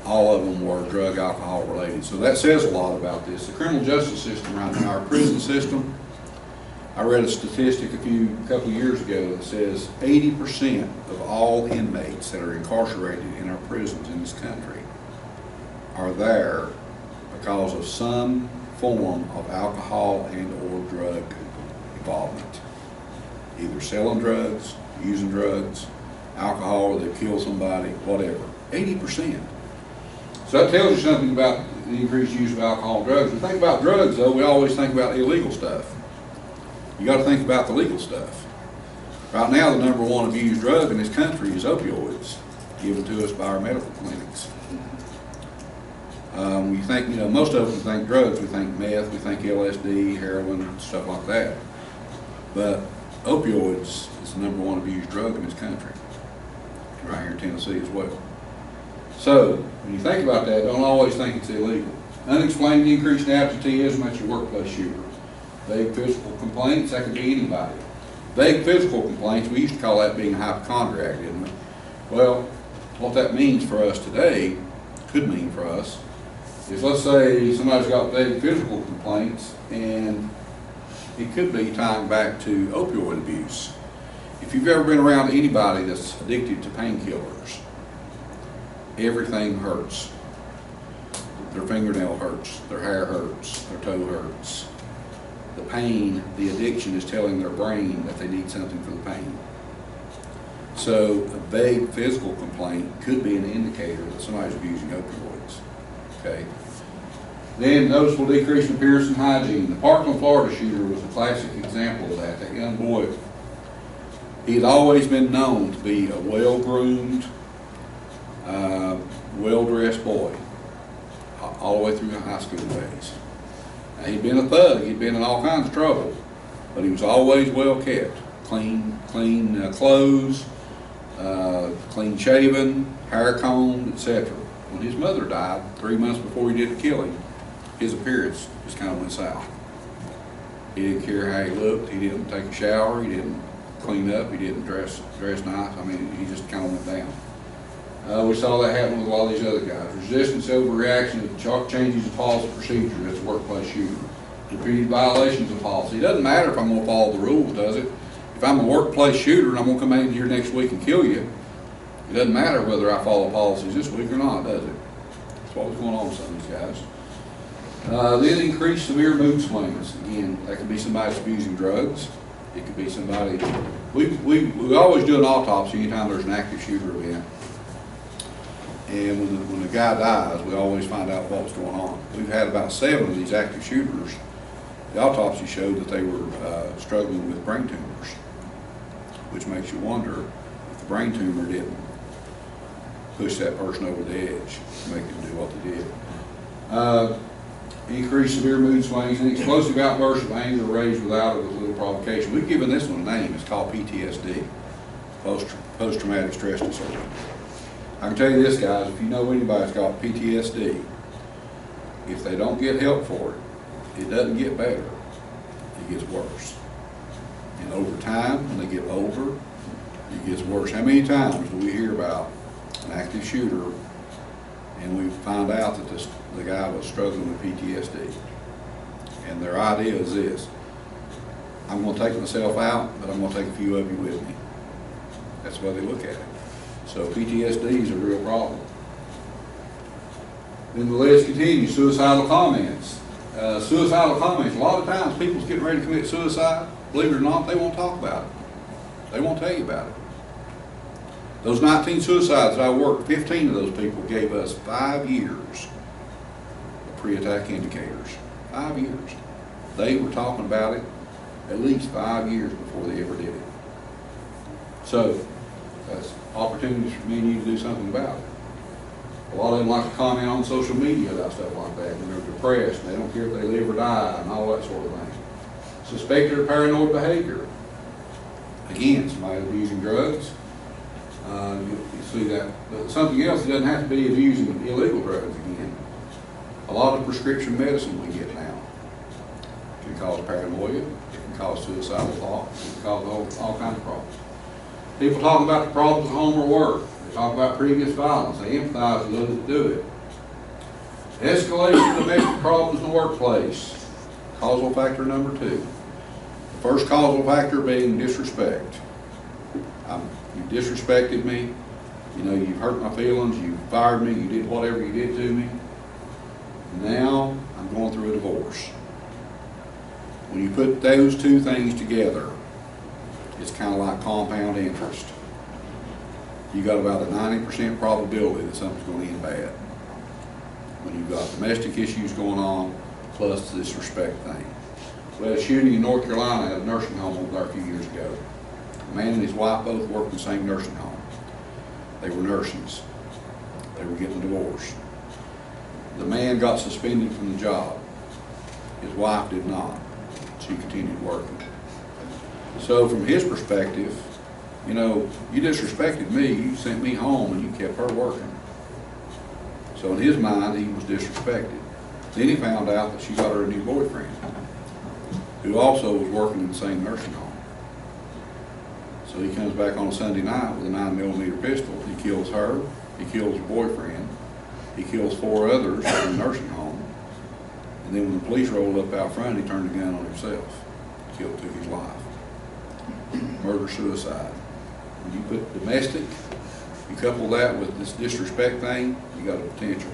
A: All of them were drug, alcohol related. So that says a lot about this. The criminal justice system right now, our prison system, I read a statistic a couple of years ago that says 80% of all inmates that are incarcerated in our prisons in this country are there because of some form of alcohol and or drug involvement. Either selling drugs, using drugs, alcohol, or they kill somebody, whatever. 80%. So that tells you something about the increased use of alcohol and drugs. When we think about drugs, though, we always think about illegal stuff. You got to think about the legal stuff. Right now, the #1 abused drug in this country is opioids, given to us by our medical clinics. You think, most of us think drugs, we think meth, we think LSD, heroin, stuff like that. But opioids is the #1 abused drug in this country, right here in Tennessee as well. So, when you think about that, don't always think it's illegal. Unexplained increased absenteeism, that's your workplace shooter. Vague physical complaints, that could be anybody. Vague physical complaints, we used to call that being a hypochondriac, didn't we? Well, what that means for us today, could mean for us, is let's say somebody's got vague physical complaints and it could be tying back to opioid abuse. If you've ever been around anybody that's addicted to painkillers, everything hurts. Their fingernail hurts, their hair hurts, their toe hurts. The pain, the addiction is telling their brain that they need something for the pain. So a vague physical complaint could be an indicator that somebody's abusing opioids. Okay. Then noticeable decrease in appearance and hygiene. The Parkland, Florida shooter was a classic example of that. That young boy, he had always been known to be a well-groomed, well-dressed boy, all the way through the high school days. Now, he'd been a thug, he'd been in all kinds of trouble, but he was always well kept. Clean clothes, clean shaven, hair combed, etc. When his mother died 3 months before he did the killing, his appearance just kind of went south. He didn't care how he looked, he didn't take a shower, he didn't clean up, he didn't dress nice. I mean, he just kind of went down. We saw that happen with a lot of these other guys. Resistance, overreaction, changes of policy procedure, that's a workplace shooter. Repeated violations of policy. It doesn't matter if I'm going to follow the rules, does it? If I'm a workplace shooter and I'm going to come in here next week and kill you, it doesn't matter whether I follow policies this week or not, does it? That's what was going on with some of these guys. Then increased severe mood swings. Again, that could be somebody abusing drugs. It could be somebody. We always do an autopsy anytime there's an active shooter event. And when the guy dies, we always find out what's going on. We've had about 7 of these active shooters. The autopsy showed that they were struggling with brain tumors, which makes you wonder if the brain tumor didn't push that person over the edge to make them do what they did. Increased severe mood swings and explosive outbursts of anger raised without or with little provocation. We've given this one a name. It's called PTSD, post-traumatic stress disorder. I can tell you this, guys, if you know anybody that's got PTSD, if they don't get help for it, it doesn't get better, it gets worse. And over time, when they get older, it gets worse. How many times do we hear about an active shooter and we find out that the guy was struggling with PTSD? And their idea is this: I'm going to take myself out, but I'm going to take a few of you with me. That's the way they look at it. So PTSD is a real problem. Then the list continues, suicidal comments. Suicidal comments, a lot of times people's getting ready to commit suicide. Believe it or not, they won't talk about it. They won't tell you about it. Those 19 suicides that I worked, 15 of those people gave us 5 years of pre-attack indicators. 5 years. They were talking about it at least 5 years before they ever did it. So, that's opportunities for me and you to do something about it. A lot of them like to comment on social media about stuff like that, and they're depressed, and they don't care if they live or die, and all that sort of thing. Suspected paranoid behavior. Again, somebody abusing drugs. You see that. But something else, it doesn't have to be abusing illegal drugs again. A lot of prescription medicine we get now can cause paranoia, it can cause suicidal thoughts, it can cause all kinds of problems. People talk about the problems at home or work. They talk about previous violence. They empathize with those that do it. Escalation of domestic problems in the workplace. Causal factor number 2. The first causal factor being disrespect. You disrespected me. You know, you've hurt my feelings. You fired me. You did whatever you did to me. Now I'm going through a divorce. When you put those two things together, it's kind of like compound interest. You got about a 90% probability that something's going to end bad. When you've got domestic issues going on, plus this respect thing. We had a shooting in North Carolina at a nursing home over there a few years ago. A man and his wife both worked in the same nursing home. They were nurses. They were getting a divorce. The man got suspended from the job. His wife did not. She continued working. So from his perspective, you know, you disrespected me, you sent me home, and you kept her working. So in his mind, he was disrespected. Then he found out that she got her a new boyfriend, who also was working in the same nursing home. So he comes back on a Sunday night with a 9mm pistol. He kills her, he kills her boyfriend, he kills 4 others in the nursing home. And then when the police rolled up out front, he turned the gun on himself, took his life. Murder-suicide. When you put domestic, you couple that with this disrespect thing, you got a potential.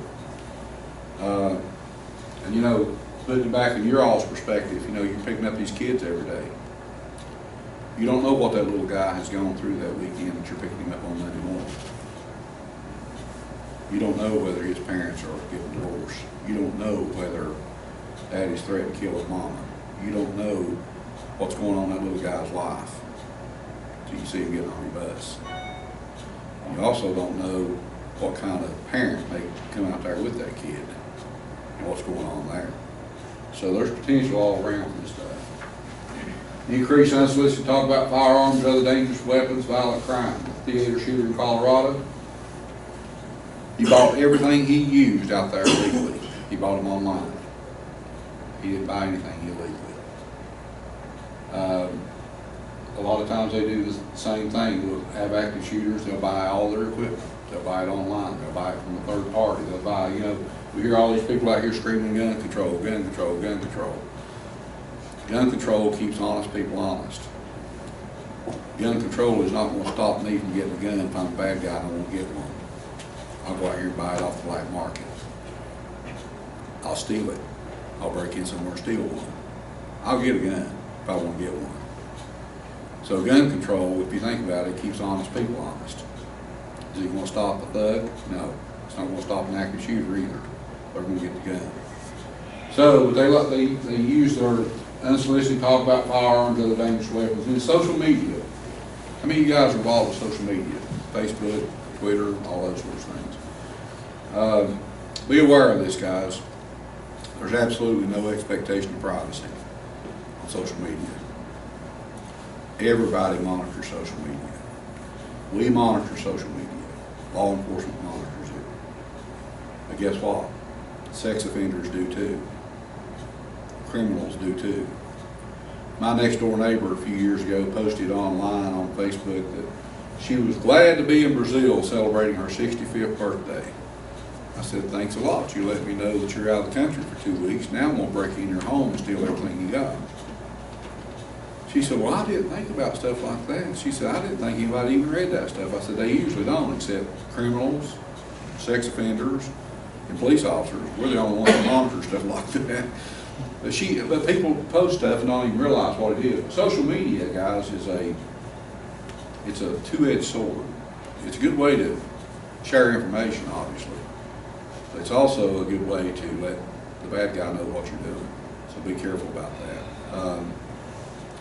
A: And you know, putting it back in your all's perspective, you know, you're picking up these kids every day. You don't know what that little guy has gone through that weekend that you're picking him up on Monday morning. You don't know whether his parents are getting divorced. You don't know whether daddy's threatened to kill his mama. You don't know what's going on in that little guy's life until you see him getting on your bus. You also don't know what kind of parent may come out there with that kid and what's going on there. So there's potential all around for this stuff. Increase unsolicited talk about firearms, other dangerous weapons, violent crime. Theater shooter in Colorado. He bought everything he used out there illegally. He bought them online. He didn't buy anything illegally. A lot of times they do the same thing. They'll have active shooters, they'll buy all their equipment. They'll buy it online, they'll buy it from a third party. They'll buy, you know, we hear all these people out here screaming gun control, gun control, gun control. Gun control keeps honest people honest. Gun control is not going to stop me from getting a gun if I'm a bad guy and I won't get one. I'll go out here and buy it off the black market. I'll steal it. I'll break in somewhere and steal one. I'll get a gun if I want to get one. So gun control, if you think about it, keeps honest people honest. Is it going to stop a thug? No. It's not going to stop an active shooter either. They're going to get the gun. So they use their unsolicited talk about firearms, other dangerous weapons, and social media. How many of you guys are involved with social media? Facebook, Twitter, all those sorts of things. Be aware of this, guys. There's absolutely no expectation of privacy on social media. Everybody monitors social media. We monitor social media. Law enforcement monitors it. But guess what? Sex offenders do too. Criminals do too. My next door neighbor a few years ago posted online on Facebook that she was glad to be in Brazil celebrating her 65th birthday. I said, thanks a lot. You let me know that you're out of the country for 2 weeks. Now I'm going to break in your home and steal everything you got. She said, well, I didn't think about stuff like that. She said, I didn't think anybody even read that stuff. I said, they usually don't, except criminals, sex offenders, and police officers. We're the only ones that monitor stuff like that. But people post stuff and don't even realize what it is. Social media, guys, it's a two-edged sword. it's a good way to share information, obviously. But it's also a good way to let the bad guy know what you're doing. So be careful about that.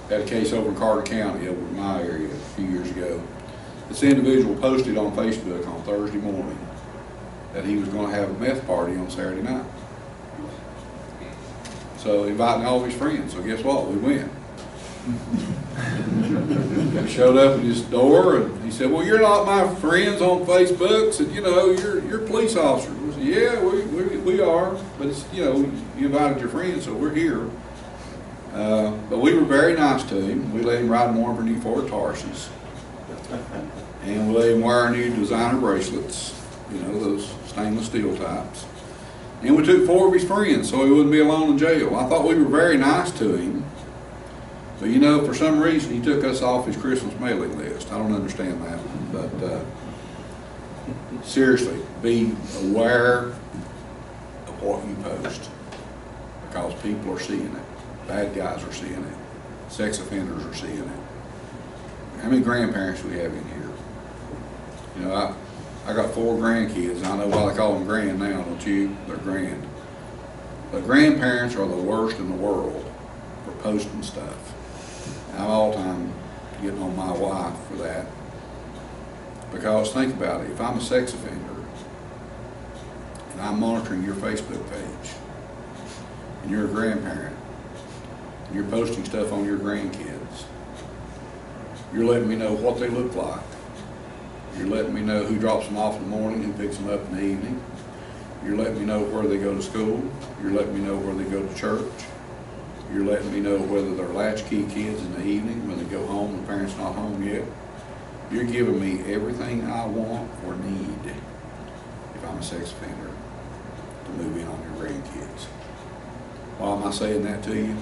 A: Had a case over in Carter County, over in my area a few years ago. This individual posted on Facebook on Thursday morning that he was going to have a meth party on Saturday night. So inviting all of his friends. So guess what? We went. He showed up at his door and he said, "Well, you're not my friends on Facebook." Said, "You know, you're police officers." We said, "Yeah, we are, but it's, you know, you invited your friends, so we're here." But we were very nice to him. We let him ride in one of our new Ford Tarses. And we let him wear our new designer bracelets, you know, those stainless steel types. And we took 4 of his friends so he wouldn't be alone in jail. I thought we were very nice to him. But you know, for some reason he took us off his Christmas mailing list. I don't understand that. But seriously, be aware of what you post. Because people are seeing it. Bad guys are seeing it. Sex offenders are seeing it. How many grandparents do we have in here? You know, I got 4 grandkids. I know why they call them grand now, don't you? They're grand. But grandparents are the worst in the world for posting stuff. I'm all the time getting on my wife for that. Because think about it, if I'm a sex offender and I'm monitoring your Facebook page and you're a grandparent and you're posting stuff on your grandkids, you're letting me know what they look like. You're letting me know who drops them off in the morning, who picks them up in the evening. You're letting me know where they go to school. You're letting me know where they go to church. You're letting me know whether they're latchkey kids in the evening when they go home and the parents not home yet. You're giving me everything I want or need if I'm a sex offender to move in on your grandkids. Why am I saying that to you?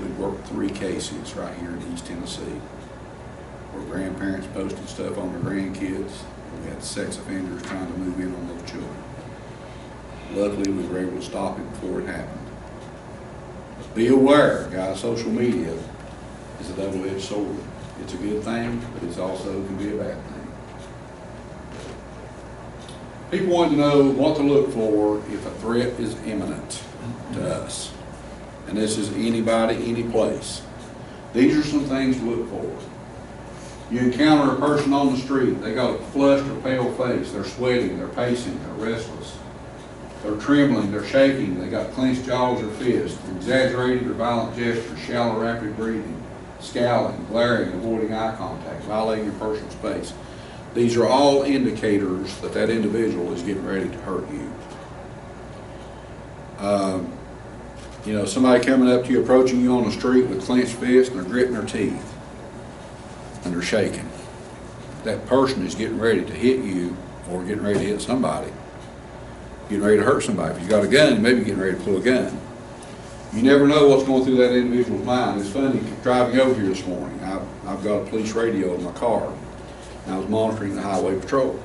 A: We've worked 3 cases right here in East Tennessee where grandparents posted stuff on their grandkids and we had sex offenders trying to move in on those children. Luckily, we were able to stop it before it happened. Be aware, guys, social media is a double-edged sword. It's a good thing, but it also can be a bad thing. People want to know what to look for if a threat is imminent to us. And this is anybody, any place. These are some things to look for. You encounter a person on the street, they got a flushed or pale face, they're sweating, they're pacing, they're restless. They're trembling, they're shaking, they got clenched jaws or fists, exaggerated or violent gestures, shallow rapid breathing, scowling, glaring, avoiding eye contact, violating your personal space. These are all indicators that that individual is getting ready to hurt you. You know, somebody coming up to you, approaching you on the street with clenched fists and they're gritting their teeth and they're shaking. That person is getting ready to hit you or getting ready to hit somebody. Getting ready to hurt somebody. If he's got a gun, maybe getting ready to pull a gun. You never know what's going through that individual's mind. It's funny, driving over here this morning, I've got a police radio in my car, and I was monitoring the highway patrol.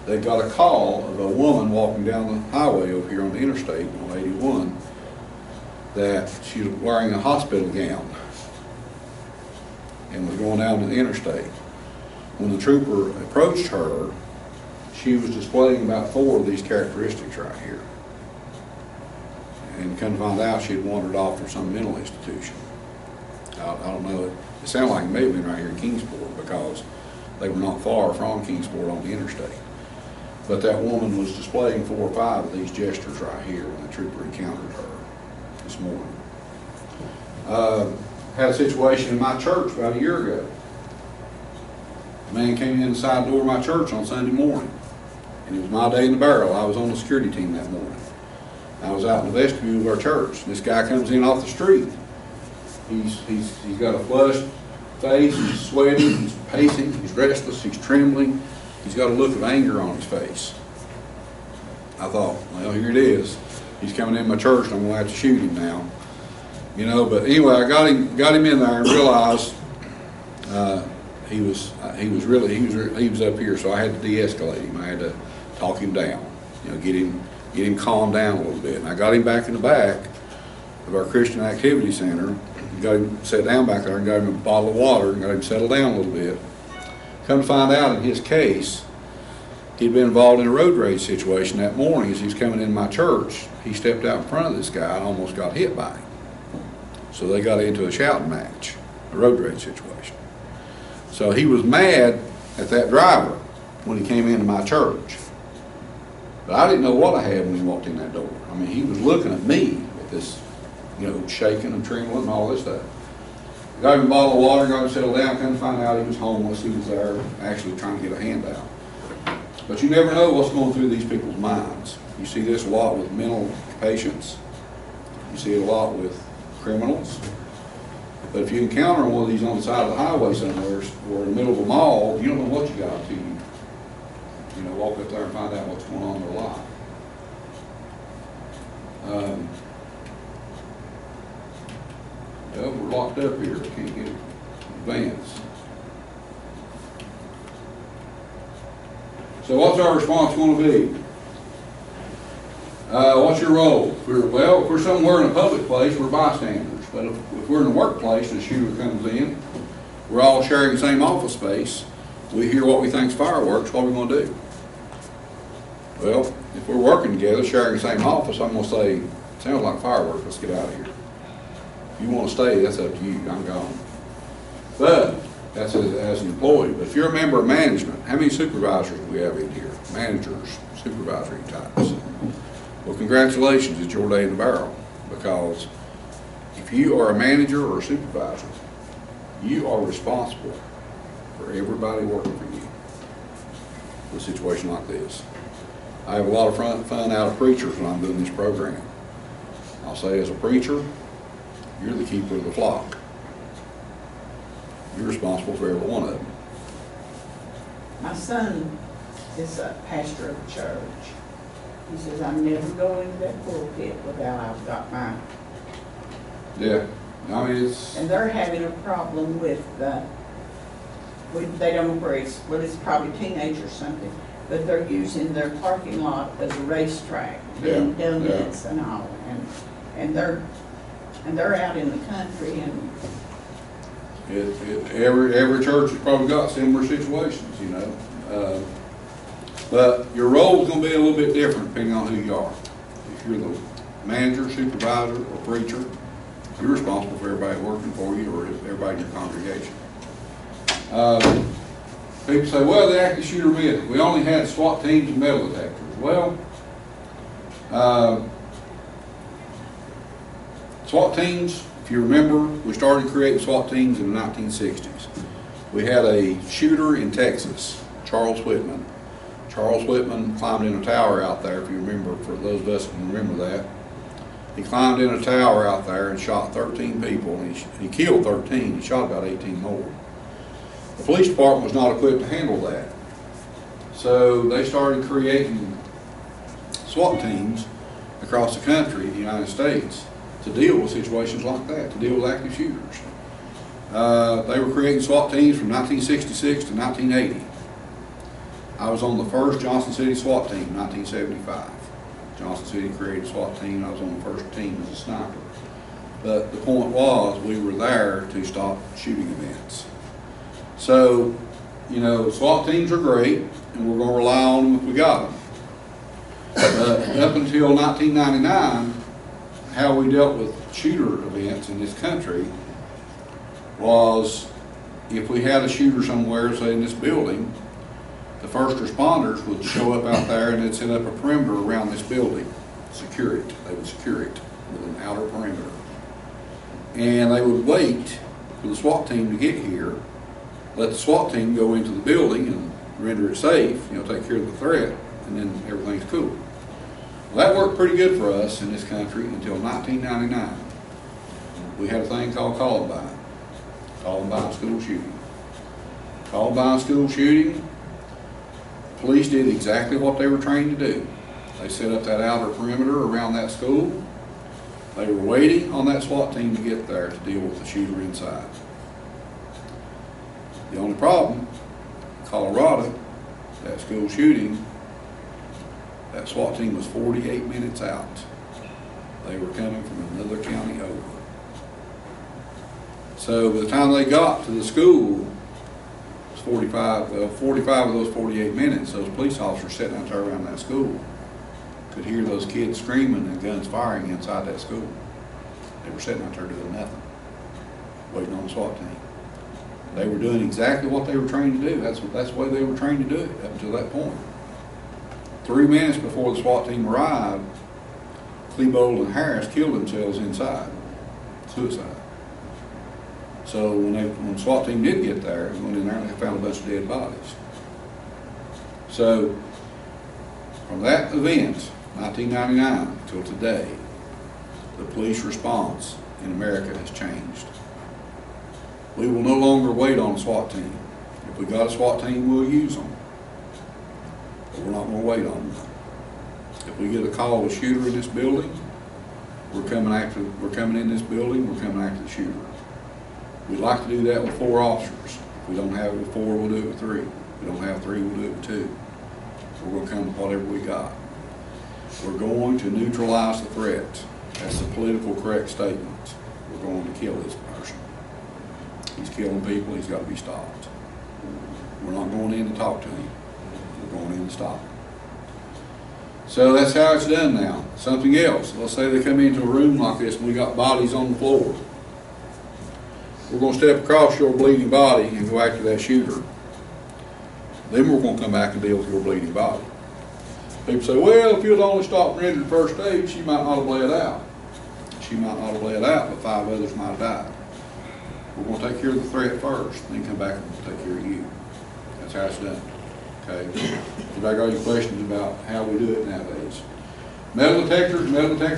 A: They got a call of a woman walking down the highway over here on the interstate on 81 that she was wearing a hospital gown and was going down to the interstate. When the trooper approached her, she was displaying about 4 of these characteristics right here. And come to find out she had wandered off from some mental institution. I don't know, it sounded like it may have been right here in Kingsport because they were not far from Kingsport on the interstate. But that woman was displaying 4 or 5 of these gestures right here when the trooper encountered her this morning. Had a situation in my church about a year ago. A man came in the side door of my church on Sunday morning. And it was my day in the barrel. I was on the security team that morning. I was out in the vestibule of our church. This guy comes in off the street. He's got a flushed face, he's sweating, he's pacing, he's restless, he's trembling. He's got a look of anger on his face. I thought, well, here it is. He's coming in my church and I'm going to have to shoot him now. You know, but anyway, I got him in there and realized he was up here, so I had to de-escalate him. I had to talk him down, you know, get him calmed down a little bit. And I got him back in the back of our Christian Activity Center, got him set down back there and got him a bottle of water and got him settled down a little bit. Come to find out, in his case, he'd been involved in a road rage situation that morning. As he was coming in my church, he stepped out in front of this guy and almost got hit by him. So they got into a shouting match, a road rage situation. So he was mad at that driver when he came into my church. But I didn't know what I had when he walked in that door. I mean, he was looking at me with this, shaking and trembling and all this stuff. Got him a bottle of water, got him settled down, come to find out he was homeless. He was there actually trying to get a handout. But you never know what's going through these people's minds. You see this a lot with mental patients. You see it a lot with criminals. But if you encounter one of these on the side of the highway somewhere or in the middle of a mall, you don't know what you got until you walk up there and find out what's going on in their life. We're locked up here. Can't get advance. So what's our response going to be? What's your role? If we're somewhere in a public place, we're bystanders. But if we're in the workplace and a shooter comes in, we're all sharing the same office space, we hear what we think is fireworks, what are we going to do? Well, if we're working together, sharing the same office, I'm going to say, sounds like fireworks, let's get out of here. If you want to stay, that's up to you, I'm gone. But that's as an employee. But if you're a member of management, how many supervisors do we have in here? Managers, supervisory types. Well, congratulations, it's your day in the barrel. Because if you are a manager or a supervisor, you are responsible for everybody working for you in a situation like this. I have a lot of fun out of preachers when I'm doing this program. I'll say, as a preacher, you're the keeper of the flock. You're responsible for every one of them.
B: My son is a pastor of a church. He says, I'm never going to that pulpit without I've got mine.
A: Yeah, I mean it's...
B: And they're having a problem with they don't know where it's, well, it's probably teenagers or something, but they're using their parking lot as a racetrack, doing donuts and all, and they're out in the country and.
A: Every church has probably got similar situations, but your role is going to be a little bit different depending on who you are. If you're the manager, supervisor, or preacher, you're responsible for everybody working for you or everybody in your congregation. People say, well, the active shooter myth, we only had SWAT teams and metal detectors. Well, SWAT teams, if you remember, we started creating SWAT teams in the 1960s. We had a shooter in Texas, Charles Whitman. Charles Whitman climbed in a tower out there, if you remember, for those of us who can remember that. He climbed in a tower out there and shot 13 people, and he killed 13. He shot about 18 more. The police department was not equipped to handle that. So they started creating SWAT teams across the country, the United States, to deal with situations like that, to deal with active shooters. They were creating SWAT teams from 1966 to 1980. I was on the first Johnson City SWAT team in 1975. Johnson City created a SWAT team. I was on the first team as a sniper. But the point was, we were there to stop shooting events. So, SWAT teams are great, and we're going to rely on them if we got them. But up until 1999, how we dealt with shooter events in this country was, if we had a shooter somewhere, say in this building, the first responders would show up out there and they'd set up a perimeter around this building, secure it. They would secure it with an outer perimeter. And they would wait for the SWAT team to get here, let the SWAT team go into the building and render it safe, take care of the threat, and then everything's cool. Well, that worked pretty good for us in this country until 1999. We had a thing called Columbine school shooting. Columbine school shooting, police did exactly what they were trained to do. They set up that outer perimeter around that school. They were waiting on that SWAT team to get there to deal with the shooter inside. The only problem, Colorado, that school shooting, that SWAT team was 48 minutes out. They were coming from another county over. So by the time they got to the school, it was 45 of those 48 minutes, those police officers sitting out there around that school could hear those kids screaming and guns firing inside that school. They were sitting out there doing nothing, waiting on the SWAT team. They were doing exactly what they were trained to do. That's the way they were trained to do it up until that point. 3 minutes before the SWAT team arrived, Klebold and Harris killed themselves inside. Suicide. So when the SWAT team did get there, they went in there and they found a bunch of dead bodies. So from that event, 1999 till today, the police response in America has changed. We will no longer wait on a SWAT team. If we got a SWAT team, we'll use them. But we're not going to wait on them. If we get a call of a shooter in this building, we're coming in this building, we're coming after the shooter. We'd like to do that with 4 officers. If we don't have it with 4, we'll do it with 3. If we don't have 3, we'll do it with 2. We're going to come with whatever we got. We're going to neutralize the threat. That's a political correct statement. We're going to kill this person. He's killing people, he's got to be stopped. We're not going in to talk to him. We're going in to stop him. So that's how it's done now. Something else. Let's say they come into a room like this and we got bodies on the floor. We're going to step across your bleeding body and go after that shooter. Then we're going to come back and deal with your bleeding body. People say, well, if you'd only stopped and rendered first aid, she might not have bled out. She might not have bled out, but 5 others might have died. We're going to take care of the threat first, then come back and take care of you. That's how it's done. Okay? Anybody got any questions about how we do it nowadays? Metal detectors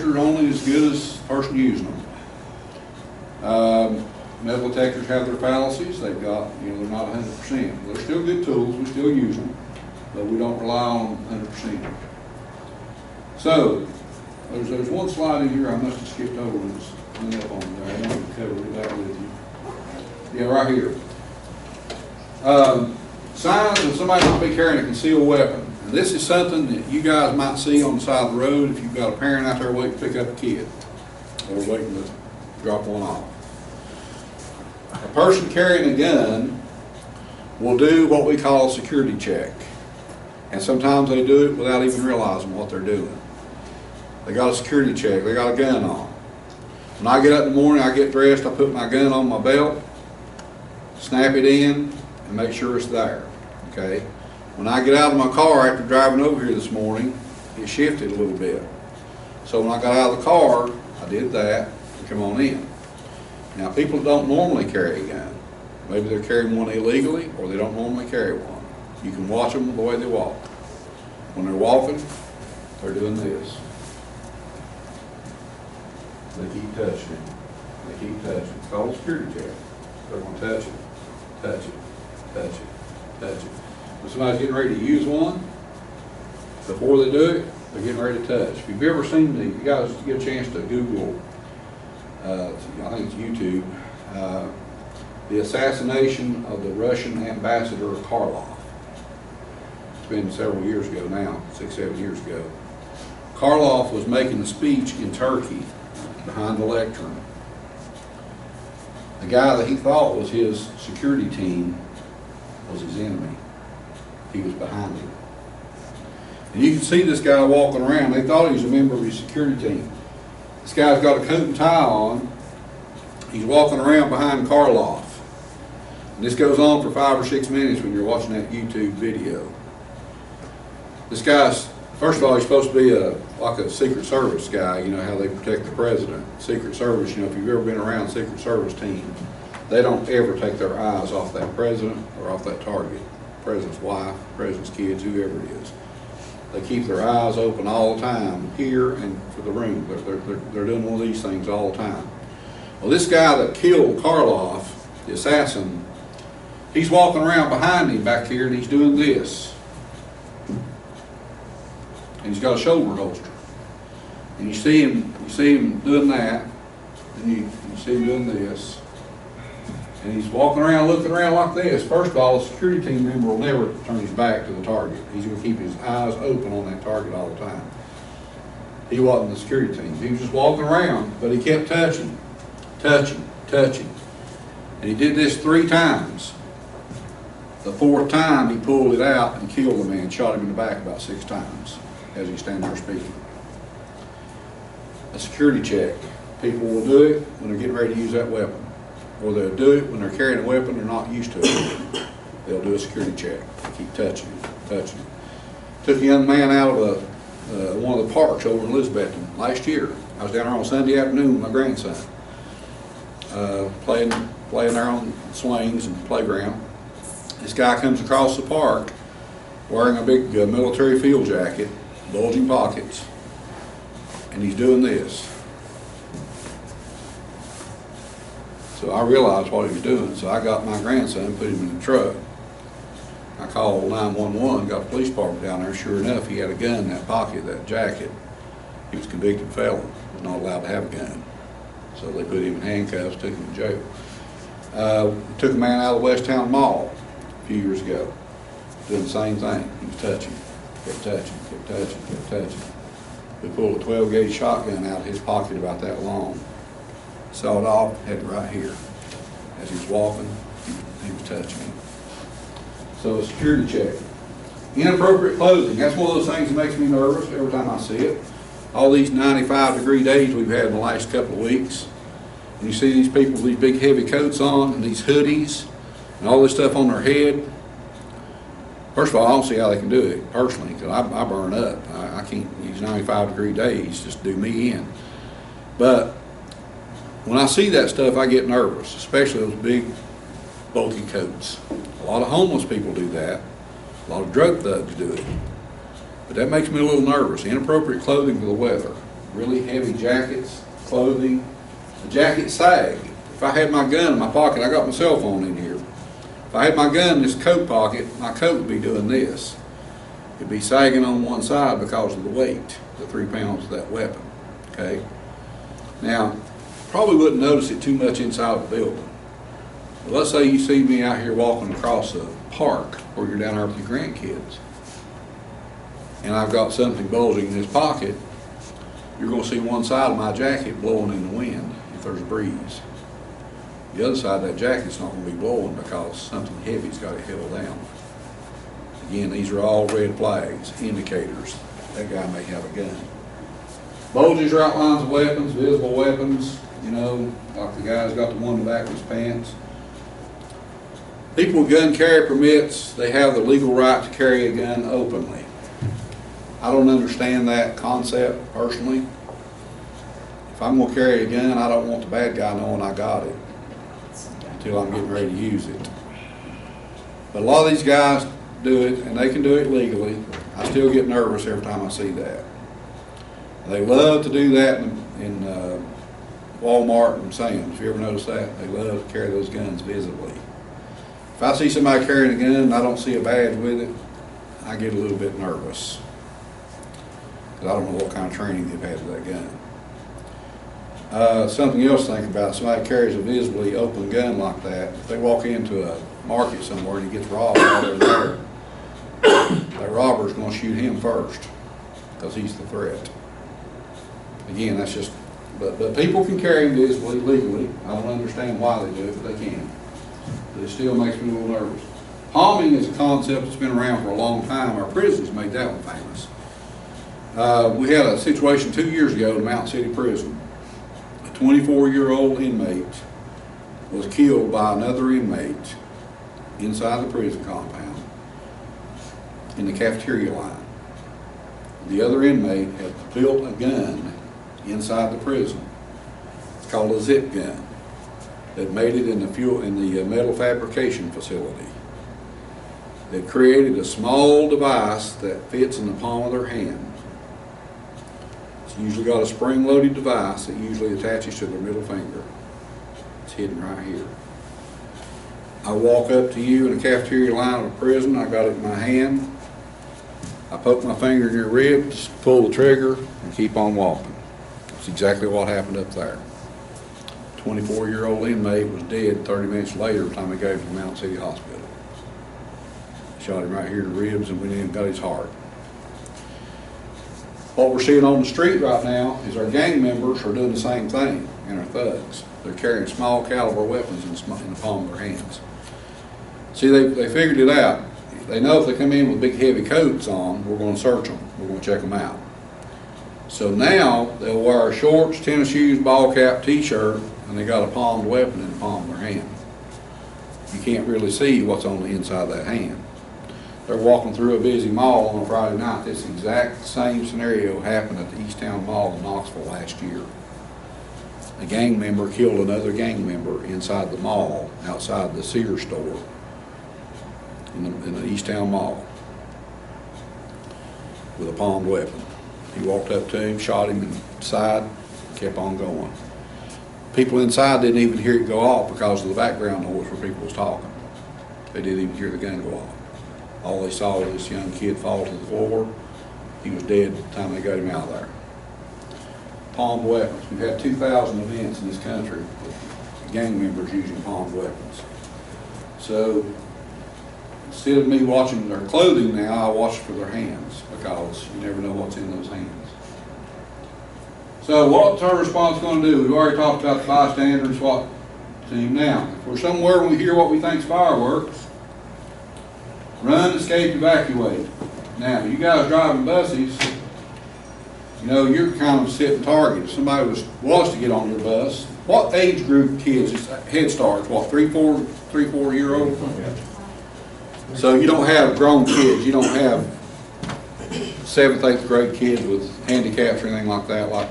A: are only as good as the person using them. Metal detectors have their fallacies. They've got, they're not 100%. They're still good tools. We still use them, but we don't rely on 100%. So, there's one slide in here I must have skipped over and it's hung up on there. I wanted to cover that with you. Yeah, right here. Signs of somebody might be carrying a concealed weapon. And this is something that you guys might see on the side of the road if you've got a parent out there waiting to pick up a kid or waiting to drop one off. A person carrying a gun will do what we call a security check. And sometimes they do it without even realizing what they're doing. They got a security check, they got a gun on. When I get up in the morning, I get dressed, I put my gun on my belt, snap it in, and make sure it's there. Okay? When I get out of my car after driving over here this morning, it shifted a little bit. So when I got out of the car, I did that and come on in. Now, people don't normally carry a gun. Maybe they're carrying one illegally, or they don't normally carry one. You can watch them the way they walk. When they're walking, they're doing this. They keep touching it. They keep touching it. It's called a security check. They're going to touch it, touch it, touch it, touch it. When somebody's getting ready to use one, before they do it, they're getting ready to touch. If you've ever seen you guys get a chance to Google, I think it's YouTube, the assassination of the Russian ambassador Karlov. It's been several years ago now, 6, 7 years ago. Karlov was making a speech in Turkey behind the lectern. The guy that he thought was his security team was his enemy. He was behind him. And you can see this guy walking around. They thought he was a member of his security team. This guy's got a coat and tie on. He's walking around behind Karlov. And this goes on for 5 or 6 minutes when you're watching that YouTube video. This guy's, first of all, he's supposed to be like a Secret Service guy, you know how they protect the president. Secret Service, if you've ever been around a Secret Service team, they don't ever take their eyes off that president or off that target. President's wife, president's kids, whoever it is. They keep their eyes open all the time, here and for the room. They're doing one of these things all the time. Well, this guy that killed Karlov, the assassin, he's walking around behind him back here and he's doing this. And he's got a shoulder holster. And you see him doing that, and you see him doing this. And he's walking around, looking around like this. First of all, a security team member will never turn his back to the target. He's going to keep his eyes open on that target all the time. He wasn't the security team. He was just walking around, but he kept touching, touching, touching. And he did this 3 times. The fourth time, he pulled it out and killed the man, shot him in the back about 6 times as he's standing there speaking. A security check. People will do it when they're getting ready to use that weapon. Or they'll do it when they're carrying a weapon they're not used to it. They'll do a security check. Keep touching it. Took a young man out of one of the parks over in Elizabethton last year. I was down there on Sunday afternoon with my grandson, playing there on swings and playground. This guy comes across the park wearing a big military field jacket, bulging pockets, and he's doing this. So I realized what he was doing, so I got my grandson, put him in the truck. I called 911, got the police department down there. Sure enough, he had a gun in that pocket, that jacket. He was a convicted felon, was not allowed to have a gun. So they put him in handcuffs, took him to jail. Took a man out of the West Town Mall a few years ago, doing the same thing. He was touching, kept touching. We pulled a 12-gauge shotgun out of his pocket about that long. Sawed off, had it right here. As he was walking, he was touching him. So a security check. Inappropriate clothing. That's one of those things that makes me nervous every time I see it. All these 95-degree days we've had in the last couple of weeks. And you see these people with these big heavy coats on and these hoodies and all this stuff on their head. First of all, I don't see how they can do it personally, because I burn up. I can't, these 95-degree days just do me in. But when I see that stuff, I get nervous, especially those big bulky coats. A lot of homeless people do that. A lot of drug thugs do it. But that makes me a little nervous. Inappropriate clothing for the weather. Really heavy jackets, clothing. The jacket sag. If I had my gun in my pocket, I got my cell phone in here. If I had my gun in this coat pocket, my coat would be doing this. It'd be sagging on one side because of the weight, the 3 pounds of that weapon. Okay? Now, probably wouldn't notice it too much inside the building. But let's say you see me out here walking across a park or you're down there with your grandkids, and I've got something bulging in this pocket. You're going to see one side of my jacket blowing in the wind if there's a breeze. The other side of that jacket's not going to be blowing because something heavy's got it held down. Again, these are all red flags, indicators that guy may have a gun. Bulges or outlines of weapons, visible weapons, you know, like the guy's got the one in the back of his pants. People with gun carry permits, they have the legal right to carry a gun openly. I don't understand that concept personally. If I'm going to carry a gun, I don't want the bad guy knowing I got it until I'm getting ready to use it. But a lot of these guys do it, and they can do it legally. I still get nervous every time I see that. They love to do that in Walmart and Sam's. If you ever notice that, they love to carry those guns visibly. If I see somebody carrying a gun and I don't see a badge with it, I get a little bit nervous, because I don't know what kind of training they've had with that gun. Something else to think about, somebody carries a visibly open gun like that, if they walk into a market somewhere and he gets robbed while they're there, that robber's going to shoot him first, because he's the threat. Again, that's just, but people can carry them visibly, legally. I don't understand why they do it, but they can. But it still makes me a little nervous. Palming is a concept that's been around for a long time. Our prisons made that one famous. We had a situation 2 years ago in Mountain City Prison. A 24-year-old inmate was killed by another inmate inside the prison compound in the cafeteria line. The other inmate had built a gun inside the prison. It's called a zip gun. That made it in the metal fabrication facility. They created a small device that fits in the palm of their hand. It's usually got a spring-loaded device that usually attaches to their middle finger. It's hidden right here. I walk up to you in a cafeteria line of a prison. I got it in my hand. I poke my finger in your ribs, pull the trigger, and keep on walking. That's exactly what happened up there. 24-year-old inmate was dead 30 minutes later by the time we gave him to Mountain City Hospital. Shot him right here in the ribs and went in and got his heart. What we're seeing on the street right now is our gang members are doing the same thing, and our thugs. They're carrying small caliber weapons in the palm of their hands. See, they figured it out. They know if they come in with big heavy coats on, we're going to search them. We're going to check them out. So now they'll wear shorts, tennis shoes, ball cap, t-shirt, and they got a palmed weapon in the palm of their hand. You can't really see what's on the inside of that hand. They're walking through a busy mall on a Friday night. This exact same scenario happened at the Easttown Mall in Knoxville last year. A gang member killed another gang member inside the mall, outside the Sears store in the Easttown Mall with a palmed weapon. He walked up to him, shot him in the side, kept on going. People inside didn't even hear it go off because of the background noise where people was talking. They didn't even hear the gun go off. All they saw was this young kid fall to the floor. He was dead by the time they got him out of there. Palmed weapons. We've had 2,000 events in this country with gang members using palmed weapons. So instead of me watching their clothing now, I watch for their hands because you never know what's in those hands. So what's our response going to do? We've already talked about the bystander SWAT team. Now, if we're somewhere and we hear what we think is fireworks, run, escape, evacuate. Now, you guys driving buses, you know, you're kind of sitting target. If somebody was to get on your bus, what age group kids? It's Head Start's what, 3-4-year-old? So you don't have grown kids. You don't have 7th, 8th grade kids with handicaps or anything like that, like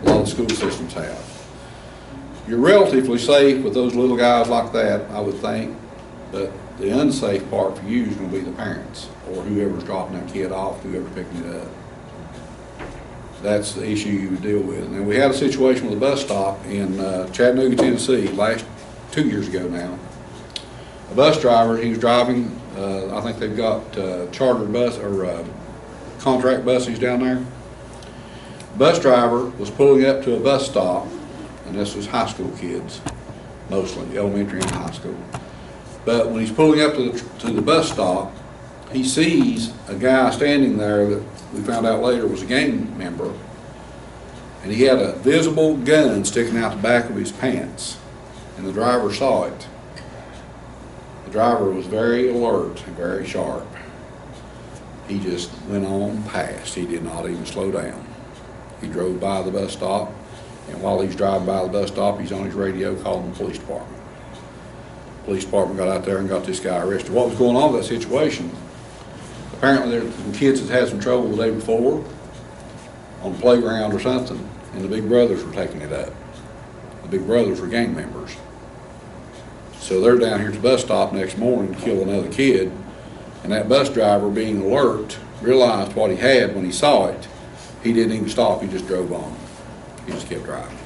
A: a lot of school systems have. You're relatively safe with those little guys like that, I would think, but the unsafe part for you is going to be the parents or whoever's dropping that kid off, whoever's picking it up. That's the issue you would deal with. And we had a situation with a bus stop in Chattanooga, Tennessee, 2 years ago now. A bus driver, he was driving, I think they've got charter bus or contract buses down there. Bus driver was pulling up to a bus stop, and this was high school kids, mostly elementary and high school. But when he's pulling up to the bus stop, he sees a guy standing there that we found out later was a gang member, and he had a visible gun sticking out the back of his pants, and the driver saw it. The driver was very alert and very sharp. He just went on past. He did not even slow down. He drove by the bus stop, and while he's driving by the bus stop, he's on his radio calling the police department. The police department got out there and got this guy arrested. What was going on with that situation? Apparently there were some kids that had some trouble the day before on the playground or something, and the big brothers were taking it up. The big brothers were gang members. So they're down here at the bus stop next morning to kill another kid, and that bus driver, being alert, realized what he had when he saw it. He didn't even stop, he just drove on. He just kept driving.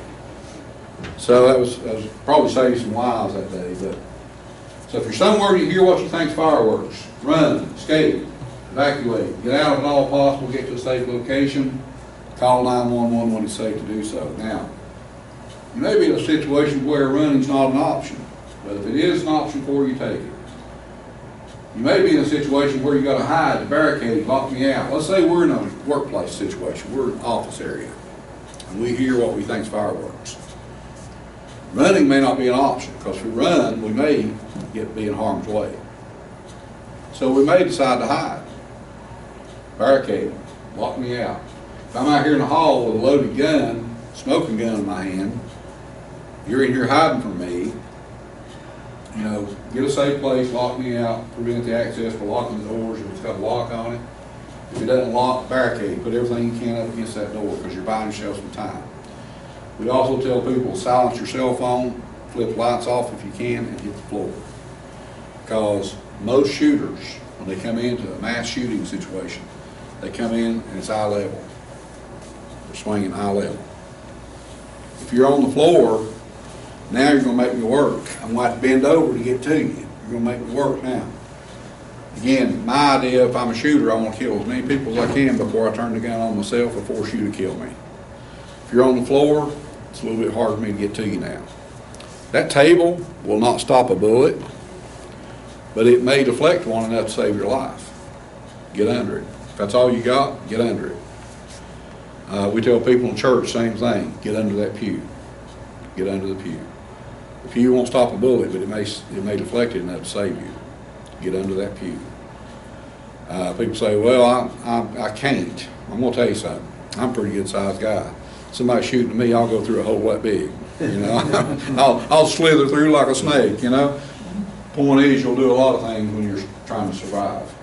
A: So that was probably saved some lives that day. But so if you're somewhere and you hear what you think's fireworks, run, escape, evacuate, get out if at all possible, get to a safe location, call 911 when it's safe to do so. Now, you may be in a situation where running's not an option, but if it is an option for you, take it. You may be in a situation where you got to hide, barricade, lock me out. Let's say we're in a workplace situation, we're in an office area, and we hear what we think is fireworks. Running may not be an option, because if we run, we may be in harm's way. So we may decide to hide, barricade, lock me out. If I'm out here in the hall with a loaded gun, smoking gun in my hand, you're in here hiding from me, you know, get a safe place, lock me out, prevent the access for locking the doors if it's got a lock on it. If it doesn't lock, barricade, put everything you can up against that door because you're buying yourself some time. We also tell people silence your cell phone, flip lights off if you can, and hit the floor. Because most shooters, when they come into a mass shooting situation, they come in and it's eye level. They're swinging eye level. If you're on the floor, now you're going to make me work. I'm going to have to bend over to get to you. You're going to make me work now. Again, my idea, if I'm a shooter, I want to kill as many people as I can before I turn the gun on myself or force you to kill me. If you're on the floor, it's a little bit hard for me to get to you now. That table will not stop a bullet, but it may deflect one enough to save your life. Get under it. If that's all you got, get under it. We tell people in church, same thing. Get under that pew. Get under the pew. The pew won't stop a bullet, but it may deflect it enough to save you. get under that pew. People say, well, I can't. I'm gonna tell you something. I'm a pretty good sized guy. Somebody shooting at me, I'll go through a hole that big. You know, I'll slither through like a snake, you know. Point is, you'll do a lot of things when you're trying to survive.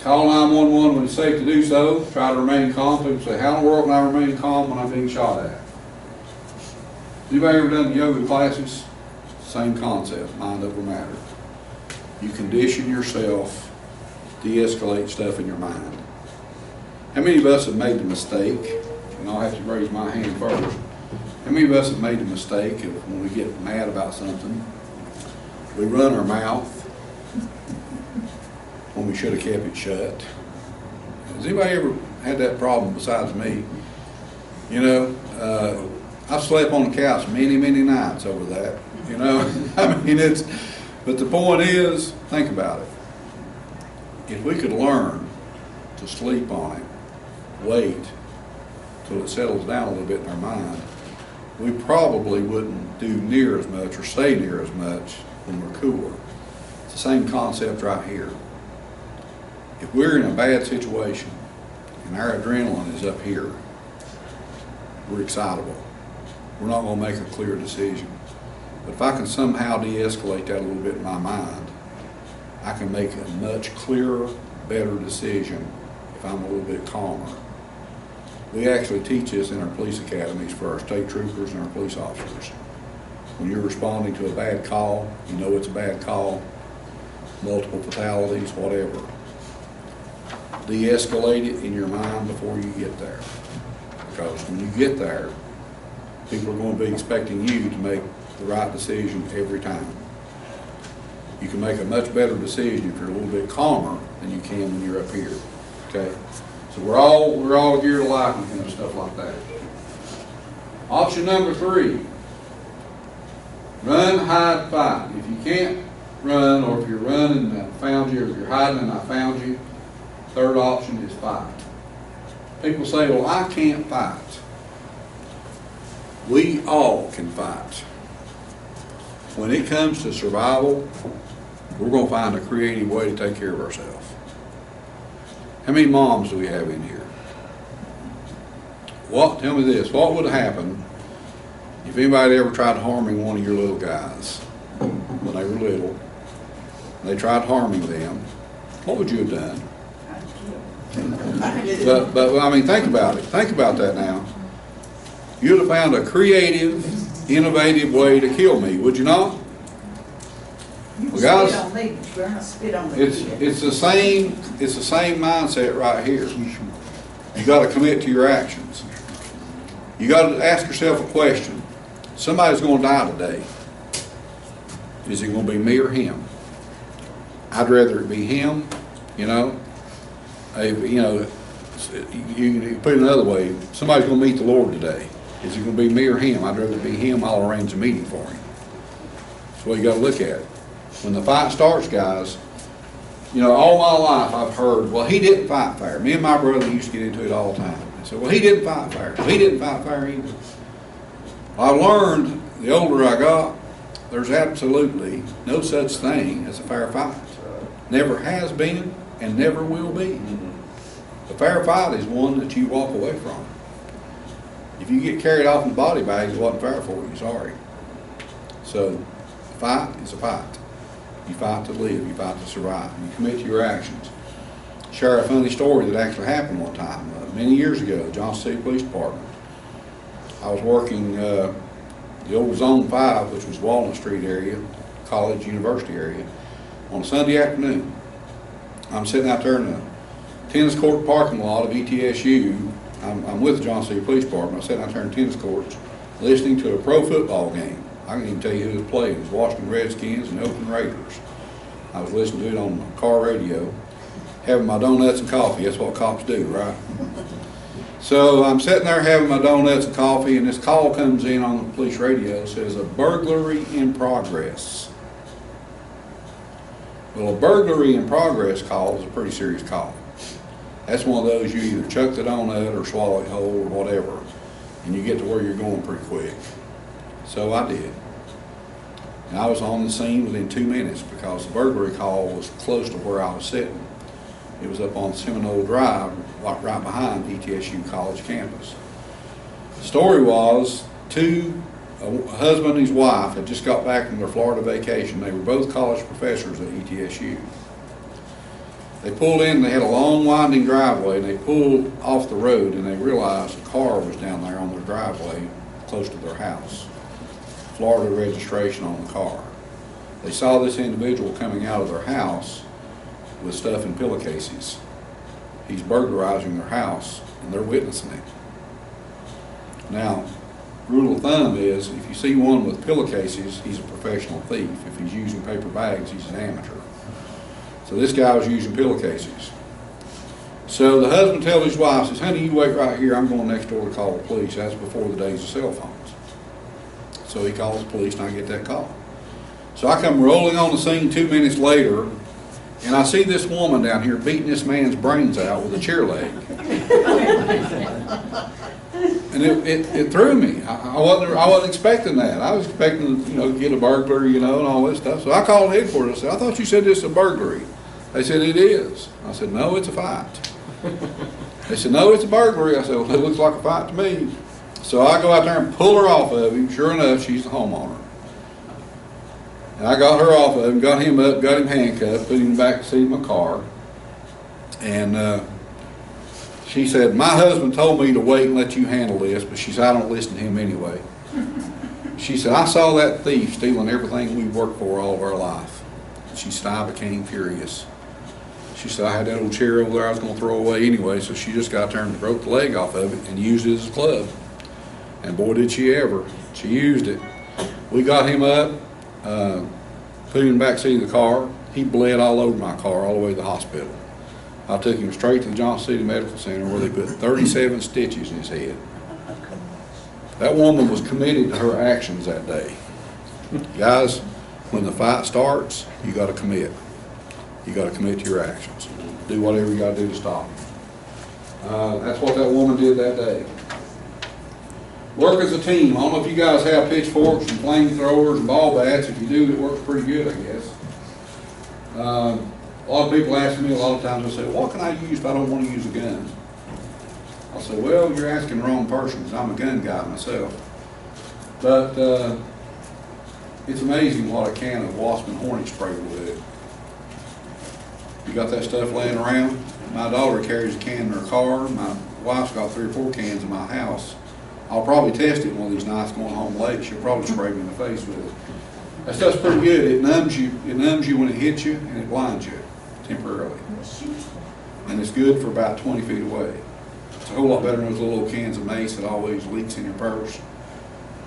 A: Call 911 when it's safe to do so. Try to remain calm. People say, how in the world can I remain calm when I'm being shot at? Anybody ever done yoga classes? Same concept, mind over matter. You condition yourself, de-escalate stuff in your mind. How many of us have made the mistake, and I'll have to raise my hand first, how many of us have made the mistake of when we get mad about something, we run our mouth when we should have kept it shut? Has anybody ever had that problem besides me? You know, I've slept on the couch many, many nights over that, you know. I mean, but the point is, think about it. If we could learn to sleep on it, wait till it settles down a little bit in our mind, we probably wouldn't do near as much or say near as much when we're cooler. It's the same concept right here. If we're in a bad situation and our adrenaline is up here, we're excitable. We're not going to make a clear decision. But if I can somehow de-escalate that a little bit in my mind, I can make a much clearer, better decision if I'm a little bit calmer. We actually teach this in our police academies for our state troopers and our police officers. When you're responding to a bad call, you know it's a bad call, multiple fatalities, whatever. De-escalate it in your mind before you get there. Because when you get there, people are going to be expecting you to make the right decision every time. You can make a much better decision if you're a little bit calmer than you can when you're up here. Okay? So we're all geared alike when it comes to stuff like that. Option number 3. Run, hide, fight. If you can't run, or if you're running and I found you, or if you're hiding and I found you, third option is fight. People say, well, I can't fight. We all can fight. When it comes to survival, we're going to find a creative way to take care of ourselves. How many moms do we have in here? Tell me this, what would happen if anybody ever tried harming one of your little guys when they were little, and they tried harming them? What would you have done? But I mean, think about it. Think about that now. You'd have found a creative, innovative way to kill me, would you not? Well, guys,
B: spit on me, but you're not spit on the kid.
A: it's the same mindset right here. You got to commit to your actions. You got to ask yourself a question. Somebody's going to die today. Is it going to be me or him? I'd rather it be him, you know. You put it another way, somebody's going to meet the Lord today. Is it going to be me or him? I'd rather it be him. I'll arrange a meeting for him. That's what you got to look at. When the fight starts, guys, you know, all my life I've heard, well, he didn't fight fair. Me and my brother used to get into it all the time. I said, well, he didn't fight fair. Well, he didn't fight fair either. I learned, the older I got, there's absolutely no such thing as a fair fight. Never has been and never will be. The fair fight is one that you walk away from. If you get carried off in the body bags, it wasn't fair for you, sorry. So, a fight is a fight. You fight to live, you fight to survive, you commit to your actions. Share a funny story that actually happened one time, many years ago, Johnson City Police Department. I was working the old Zone 5, which was Walnut Street area, College, University area, on a Sunday afternoon. I'm sitting out there in the tennis court parking lot of ETSU. I'm with the Johnson City Police Department. I'm sitting out there in tennis courts listening to a pro football game. I can even tell you who was playing. It was Washington Redskins and Oakland Raiders. I was listening to it on the car radio, having my donuts and coffee. That's what cops do, right? So I'm sitting there having my donuts and coffee, and this call comes in on the police radio. It says, a burglary in progress. Well, a burglary in progress call is a pretty serious call. That's one of those you either chuck the donut or swallow it whole or whatever, and you get to where you're going pretty quick. So I did. And I was on the scene within 2 minutes because the burglary call was close to where I was sitting. It was up on Seminole Drive, right behind ETSU College campus. The story was a husband and his wife had just got back from their Florida vacation. They were both college professors at ETSU. They pulled in, they had a long winding driveway, and they pulled off the road and they realized a car was down there on their driveway close to their house. Florida registration on the car. They saw this individual coming out of their house with stuff in pillowcases. He's burglarizing their house and they're witnessing it. Now, rule of thumb is if you see one with pillowcases, he's a professional thief. If he's using paper bags, he's an amateur. So this guy was using pillowcases. So the husband tells his wife, says, honey, you wait right here. I'm going next door to call the police. That's before the days of cell phones. So he calls the police and I get that call. So I come rolling on the scene 2 minutes later and I see this woman down here beating this man's brains out with a chair leg. And it threw me. I wasn't expecting that. I was expecting to get a burglar, and all this stuff. So I called headquarters. I said, I thought you said this is a burglary. They said, it is. I said, no, it's a fight. They said, no, it's a burglary. I said, well, it looks like a fight to me. So I go out there and pull her off of him. Sure enough, she's the homeowner. And I got her off of him, got him up, got him handcuffed, put him in the back seat of my car. And she said, my husband told me to wait and let you handle this, but she said, I don't listen to him anyway. She said, I saw that thief stealing everything we've worked for all of our life. She said, I became furious. She said, I had that old chair over there I was going to throw away anyway, so she just got there and broke the leg off of it and used it as a club. And boy, did she ever. She used it. We got him up, put him in the back seat of the car. He bled all over my car all the way to the hospital. I took him straight to the Johnson City Medical Center where they put 37 stitches in his head. That woman was committed to her actions that day. Guys, when the fight starts, you got to commit. You got to commit to your actions. Do whatever you got to do to stop them. That's what that woman did that day. Work as a team. I don't know if you guys have pitchforks and flamethrowers and ball bats. If you do, it works pretty good, I guess. A lot of people ask me a lot of times, they say, what can I use if I don't want to use a gun? I'll say, well, you're asking the wrong person because I'm a gun guy myself. But it's amazing what a can of wasp and hornet spray will do. You got that stuff laying around? My daughter carries a can in her car. My wife's got 3 or 4 cans in my house. I'll probably test it one of these nights going home late. She'll probably spray me in the face with it. That stuff's pretty good. It numbs you. It numbs you when it hits you, and it blinds you temporarily. And it's good for about 20 feet away. It's a whole lot better than those little cans of mace that always leaks in your purse.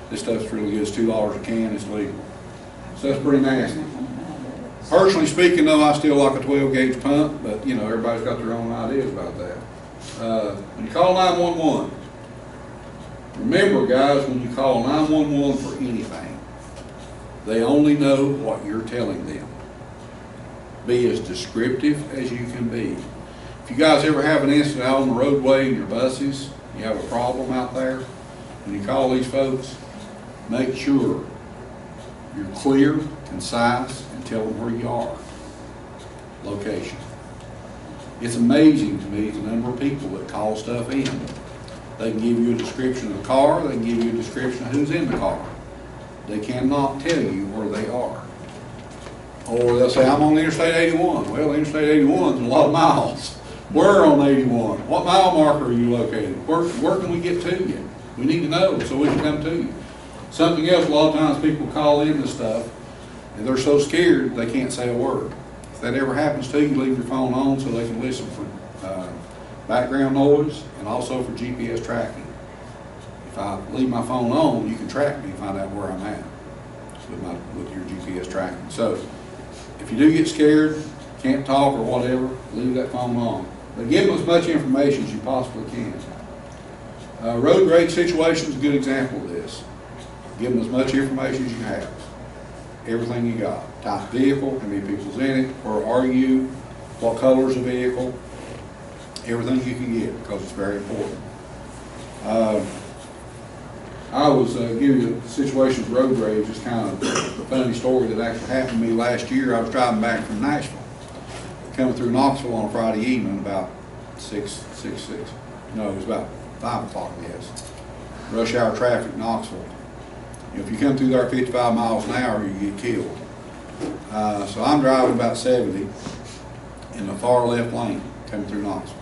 A: This stuff's really good. It's $2 a can. It's legal. Stuff's pretty nasty. Personally speaking, though, I still like a 12-gauge pump, but everybody's got their own ideas about that. When you call 911, remember, guys, when you call 911 for anything, they only know what you're telling them. Be as descriptive as you can be. If you guys ever have an incident out on the roadway in your buses, you have a problem out there, when you call these folks, make sure you're clear, concise, and tell them where you are. Location. It's amazing to me the number of people that call stuff in. They can give you a description of the car, they can give you a description of who's in the car. They cannot tell you where they are. Or they'll say, I'm on Interstate 81. Well, Interstate 81 is a lot of miles. Where on 81? What mile marker are you located? Where can we get to you? We need to know so we can come to you. Something else, a lot of times people call in this stuff and they're so scared they can't say a word. If that ever happens to you, leave your phone on so they can listen for background noise and also for GPS tracking. If I leave my phone on, you can track me and find out where I'm at with your GPS tracking. So if you do get scared, can't talk or whatever, leave that phone on. But give them as much information as you possibly can. Road rage situation is a good example of this. Give them as much information as you have. Everything you got. Type of vehicle, how many people's in it, where are you, what color is the vehicle, everything you can get because it's very important. I was giving you a situation with road rage, just kind of a funny story that actually happened to me last year. I was driving back from Nashville, coming through Knoxville on a Friday evening about 6, no, it was about 5 o'clock, I guess. Rush hour traffic in Knoxville. You know, if you come through there 55 miles an hour, you get killed. So I'm driving about 70 in the far left lane, coming through Knoxville.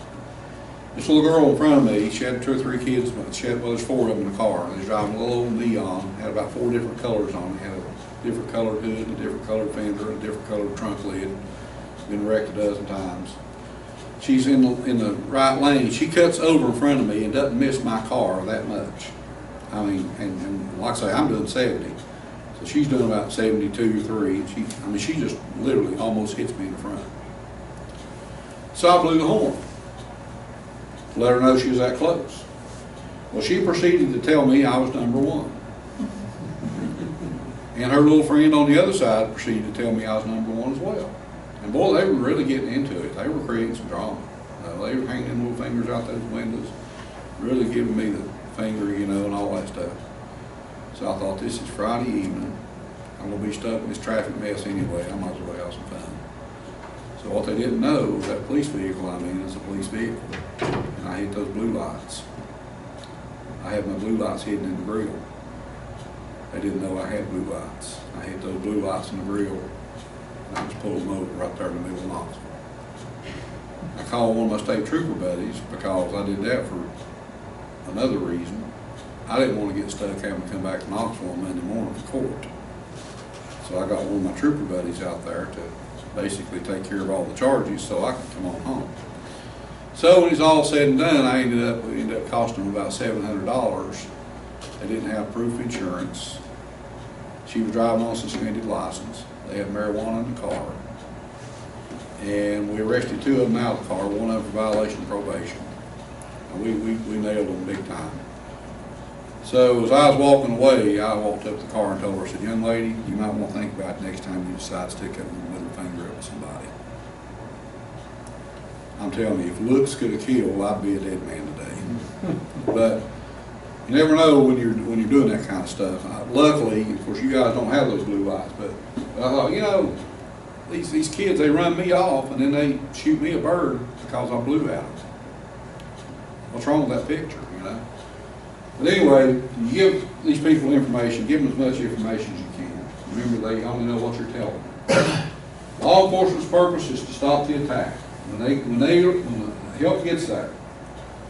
A: This little girl in front of me, she had 2 or 3 kids, but there's 4 of them in the car. They was driving a little old Neon, had about 4 different colors on it. Had a different colored hood, a different colored fender, and a different colored trunk lid. Been wrecked a dozen times. She's in the right lane. She cuts over in front of me and doesn't miss my car that much. I mean, and like I say, I'm doing 70. So she's doing about 72 or 3. She just literally almost hits me in the front. So I blew the horn. Let her know she was that close. Well, she proceeded to tell me I was number 1. And her little friend on the other side proceeded to tell me I was number 1 as well. And boy, they were really getting into it. They were creating some drama. They were hanging little fingers out those windows, really giving me the finger, you know, and all that stuff. So I thought, this is Friday evening. I'm going to be stuck in this traffic mess anyway. I might as well have some fun. So what they didn't know was that police vehicle I'm in is a police vehicle. And I hit those blue lights. I had my blue lights hidden in the grill. They didn't know I had blue lights. I hit those blue lights in the grill, and I just pulled them over right there in the middle of Knoxville. I called one of my state trooper buddies because I did that for another reason. I didn't want to get stuck having to come back to Knoxville on Monday morning for court. So I got one of my trooper buddies out there to basically take care of all the charges so I could come on home. So when it's all said and done, it ended up costing them about $700. They didn't have proof of insurance. She was driving on a suspended license. They had marijuana in the car. And we arrested 2 of them out of the car, one of them for violation of probation. And we nailed them big time. So as I was walking away, I walked up to the car and told her, I said, young lady, you might want to think about it next time you decide to stick up your middle finger up at somebody. I'm telling you, if looks could have killed, I'd be a dead man today. But you never know when you're doing that kind of stuff. Luckily, of course, you guys don't have those blue lights, but I thought, you know, these kids, they run me off and then they shoot me a bird because I blew at them. What's wrong with that picture, you know? But anyway, you give these people information, give them as much information as you can. Remember, they only know what you're telling them. Law enforcement's purpose is to stop the attack. When the help gets there,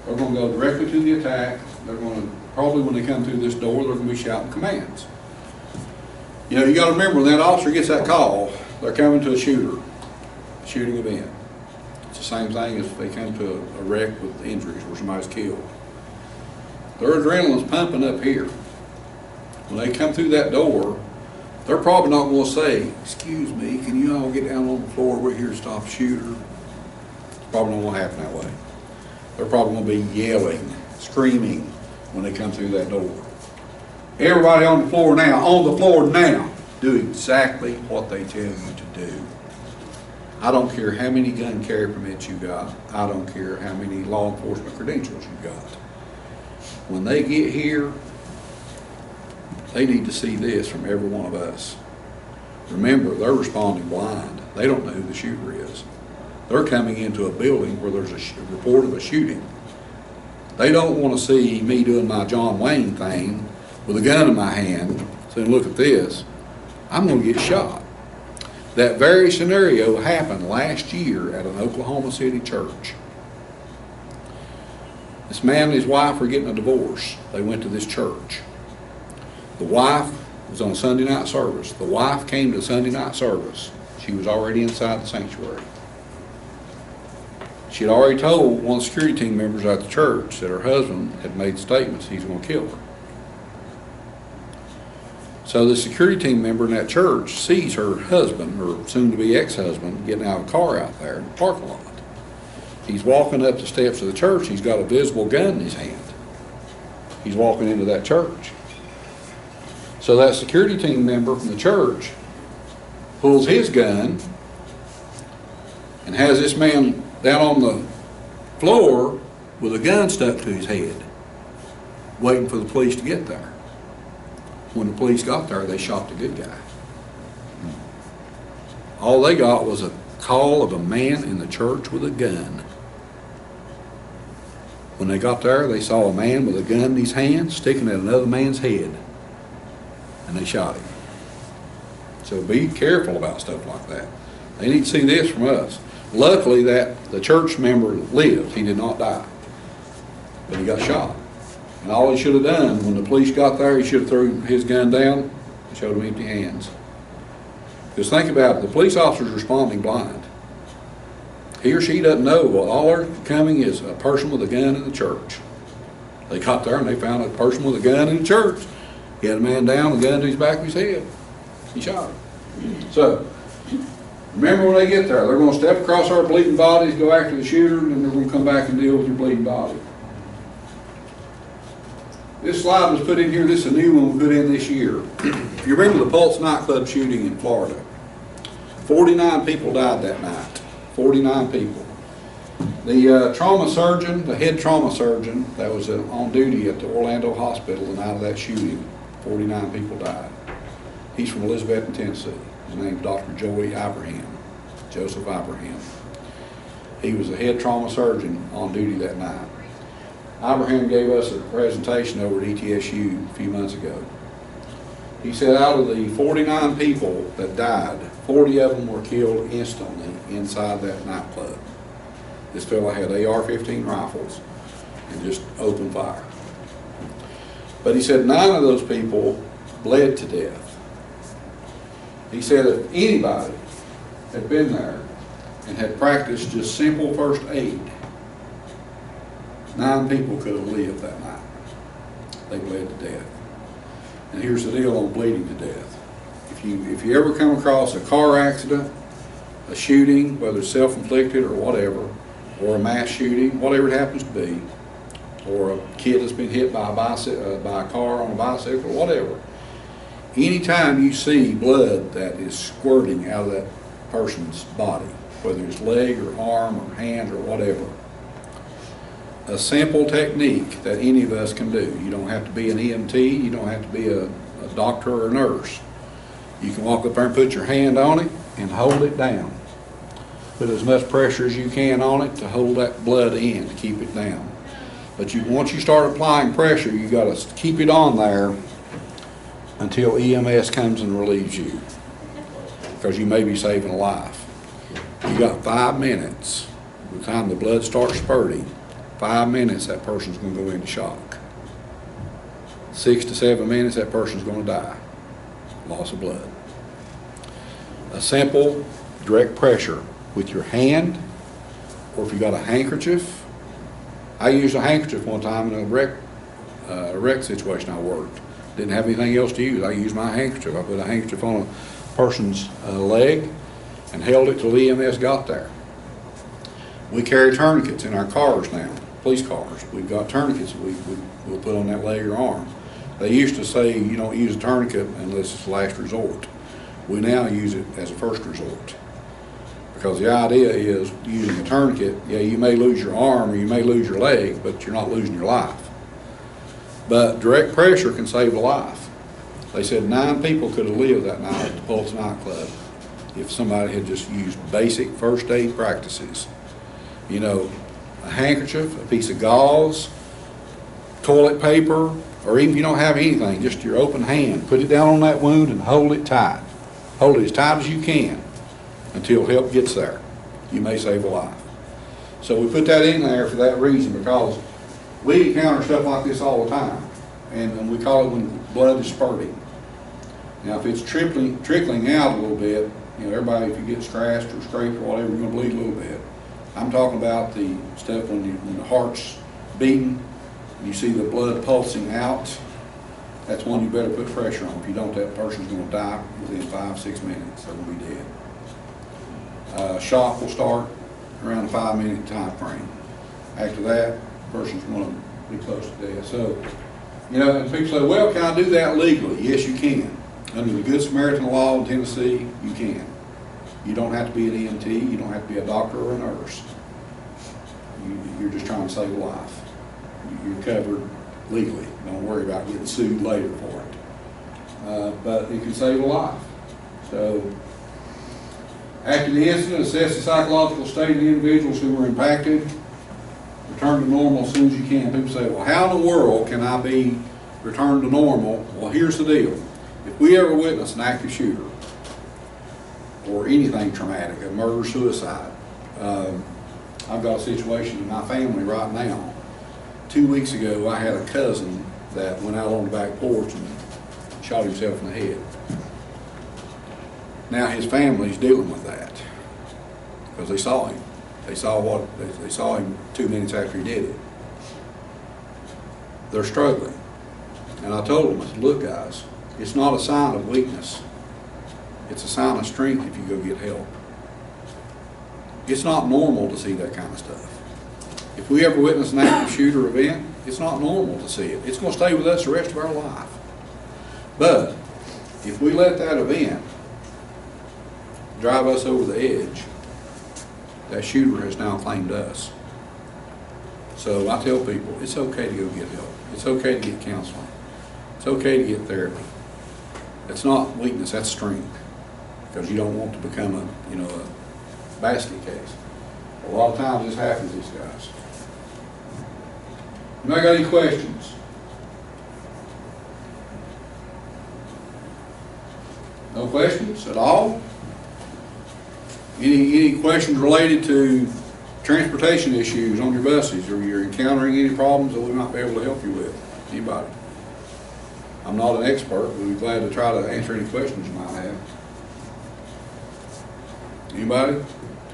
A: they're going to go directly to the attack. They're going to, probably when they come through this door, they're going to be shouting commands. You know, you got to remember, when that officer gets that call, they're coming to a shooting event. It's the same thing as if they come to a wreck with injuries where somebody's killed. Their adrenaline's pumping up here. When they come through that door, they're probably not going to say, excuse me, can you all get down on the floor? We're here to stop a shooter. It's probably not going to happen that way. They're probably going to be yelling, screaming when they come through that door. Everybody on the floor now, do exactly what they tell you to do. I don't care how many gun carry permits you got. I don't care how many law enforcement credentials you got. When they get here, they need to see this from every one of us. Remember, they're responding blind. They don't know who the shooter is. They're coming into a building where there's a report of a shooting. They don't want to see me doing my John Wayne thing with a gun in my hand, saying, look at this, I'm going to get shot. That very scenario happened last year at an Oklahoma City church. This man and his wife were getting a divorce. They went to this church. The wife was on Sunday night service. The wife came to Sunday night service. She was already inside the sanctuary. She had already told one of the security team members at the church that her husband had made statements he's going to kill her. So the security team member in that church sees her husband, or soon-to-be ex-husband, getting out of the car out there in the parking lot. He's walking up the steps of the church. He's got a visible gun in his hand. He's walking into that church. So that security team member from the church pulls his gun and has this man down on the floor with a gun stuck to his head, waiting for the police to get there.
E: when the police got there, they shot the good guy. All they got was a call of a man in the church with a gun. When they got there, they saw a man with a gun in his hand sticking at another man's head, and they shot him. So be careful about stuff like that. They need to see this from us. Luckily, that the church member lived. He did not die, but he got shot. And all he should have done when the police got there, he should have thrown his gun down and showed them empty hands. Because think about it, the police officer's responding blind. He or she doesn't know what all they're coming is a person with a gun in the church. They got there and they found a person with a gun in the church. He had a man down, the gun to his back of his head. He shot him. So, remember when they get there, they're going to step across our bleeding bodies, go after the shooter, and then they're going to come back and deal with your bleeding body. This slide was put in here. This is a new one we put in this year. If you remember the Pulse nightclub shooting in Florida, 49 people died that night. 49 people. The trauma surgeon, the head trauma surgeon that was on duty at the Orlando hospital the night of that shooting, 49 people died. He's from Elizabethton, Tennessee. His name's Dr. Joey Ibrahim, Joseph Ibrahim. He was the head trauma surgeon on duty that night. Ibrahim gave us a presentation over at ETSU a few months ago. He said out of the 49 people that died, 40 of them were killed instantly inside that nightclub. This fellow had AR-15 rifles and just opened fire. But he said 9 of those people bled to death. He said if anybody had been there and had practiced just simple first aid, 9 people could have lived that night. They bled to death. And here's the deal on bleeding to death. If you ever come across a car accident, a shooting, whether it's self-inflicted or whatever, or a mass shooting, whatever it happens to be, or a kid that's been hit by a car on a bicycle, or whatever, anytime you see blood that is squirting out of that person's body, whether it's leg or arm or hand or whatever, a simple technique that any of us can do. You don't have to be an EMT, you don't have to be a doctor or a nurse. You can walk up there and put your hand on it and hold it down. Put as much pressure as you can on it to hold that blood in, to keep it down. But once you start applying pressure, you got to keep it on there until EMS comes and relieves you, because you may be saving a life. You got 5 minutes. By the time the blood starts spurting, 5 minutes, that person's going to go into shock. 6 to 7 minutes, that person's going to die. Loss of blood. A simple direct pressure with your hand, or if you got a handkerchief. I used a handkerchief one time in a wreck situation I worked. Didn't have anything else to use. I used my handkerchief. I put a handkerchief on a person's leg and held it till EMS got there. We carry tourniquets in our cars now, police cars. We've got tourniquets we'll put on that leg or arm. They used to say you don't use a tourniquet unless it's last resort. We now use it as a first resort. Because the idea is using a tourniquet, yeah, you may lose your arm or you may lose your leg, but you're not losing your life. But direct pressure can save a life. They said 9 people could have lived that night at the Pulse nightclub if somebody had just used basic first aid practices. You know, a handkerchief, a piece of gauze, toilet paper, or even if you don't have anything, just your open hand. Put it down on that wound and hold it tight. Hold it as tight as you can until help gets there. You may save a life. So we put that in there for that reason, because we encounter stuff like this all the time, and we call it when blood is spurting. Now, if it's trickling out a little bit, you know, everybody, if you get scratched or scraped or whatever, you're going to bleed a little bit. I'm talking about the stuff when the heart's beating, and you see the blood pulsing out. That's one you better put pressure on. If you don't, that person's going to die within 5-6 minutes. They're going to be dead. Shock will start around a 5-minute time frame. After that, the person's going to be close to death. So, you know, and people say, well, can I do that legally? Yes, you can. Under the Good Samaritan law in Tennessee, you can. You don't have to be an EMT. You don't have to be a doctor or a nurse. You're just trying to save a life. You're covered legally. Don't worry about getting sued later for it. but it can save a life. So, after the incident, assess the psychological state of the individuals who were impacted. Return to normal as soon as you can. People say, well, how in the world can I be returned to normal? Well, here's the deal. If we ever witness an active shooter or anything traumatic, a murder, suicide, I've got a situation in my family right now. 2 weeks ago, I had a cousin that went out on the back porch and shot himself in the head. Now his family's dealing with that because they saw him. They saw him 2 minutes after he did it. They're struggling. And I told them, I said, look guys, it's not a sign of weakness. It's a sign of strength if you go get help. It's not normal to see that kind of stuff. If we ever witness an active shooter event, it's not normal to see it. It's going to stay with us the rest of our life. But if we let that event drive us over the edge, that shooter has now claimed us. So I tell people, it's okay to go get help. It's okay to get counseling. It's okay to get therapy. It's not weakness, that's strength. Because you don't want to become a basket case. A lot of times this happens to these guys. Anybody got any questions? No questions at all? Any questions related to transportation issues on your buses, or you're encountering any problems that we might be able to help you with? Anybody? I'm not an expert, but we'd be glad to try to answer any questions you might have. Anybody?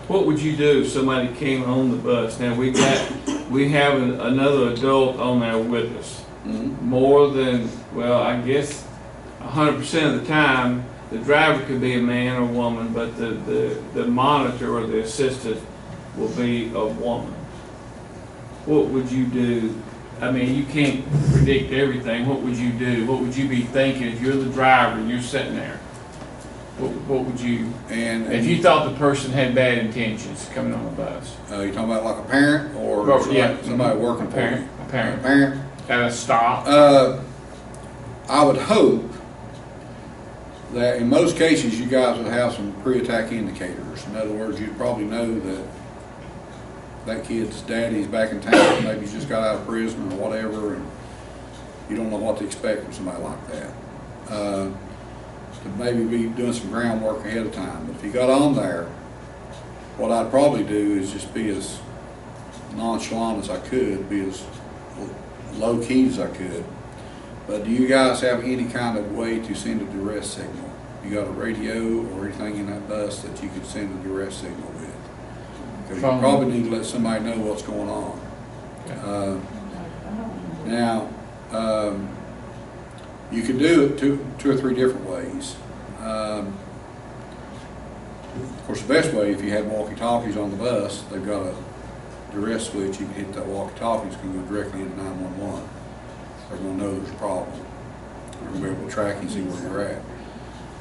F: What would you do if somebody came on the bus? Now we have another adult on there with us.
E: Mm-hmm.
F: More than, well, I guess 100% of the time, the driver could be a man or woman, but the monitor or the assistant will be a woman. What would you do? I mean, you can't predict everything. What would you do? What would you be thinking if you're the driver and you're sitting there? What would you,
E: and
F: if you thought the person had bad intentions coming on the bus?
E: You talking about like a parent or somebody working
F: a
E: for you?
F: parent, a parent.
E: A parent?
F: At a stop.
E: I would hope that in most cases you guys would have some pre-attack indicators. In other words, you'd probably know that that kid's daddy's back in town, maybe he's just got out of prison or whatever, and you don't know what to expect from somebody like that. To maybe be doing some groundwork ahead of time. But if you got on there, what I'd probably do is just be as nonchalant as I could, be as low key as I could. But do you guys have any kind of way to send a duress signal? You got a radio or anything in that bus that you could send a duress signal with? Because you probably need to let somebody know what's going on. Now, you can do it two or three different ways. Of course, the best way, if you had walkie-talkies on the bus, they've got a duress switch. You can hit that walkie-talkies, can go directly into 911. They're going to know there's a problem. They're going to be able to track you and see where you're at.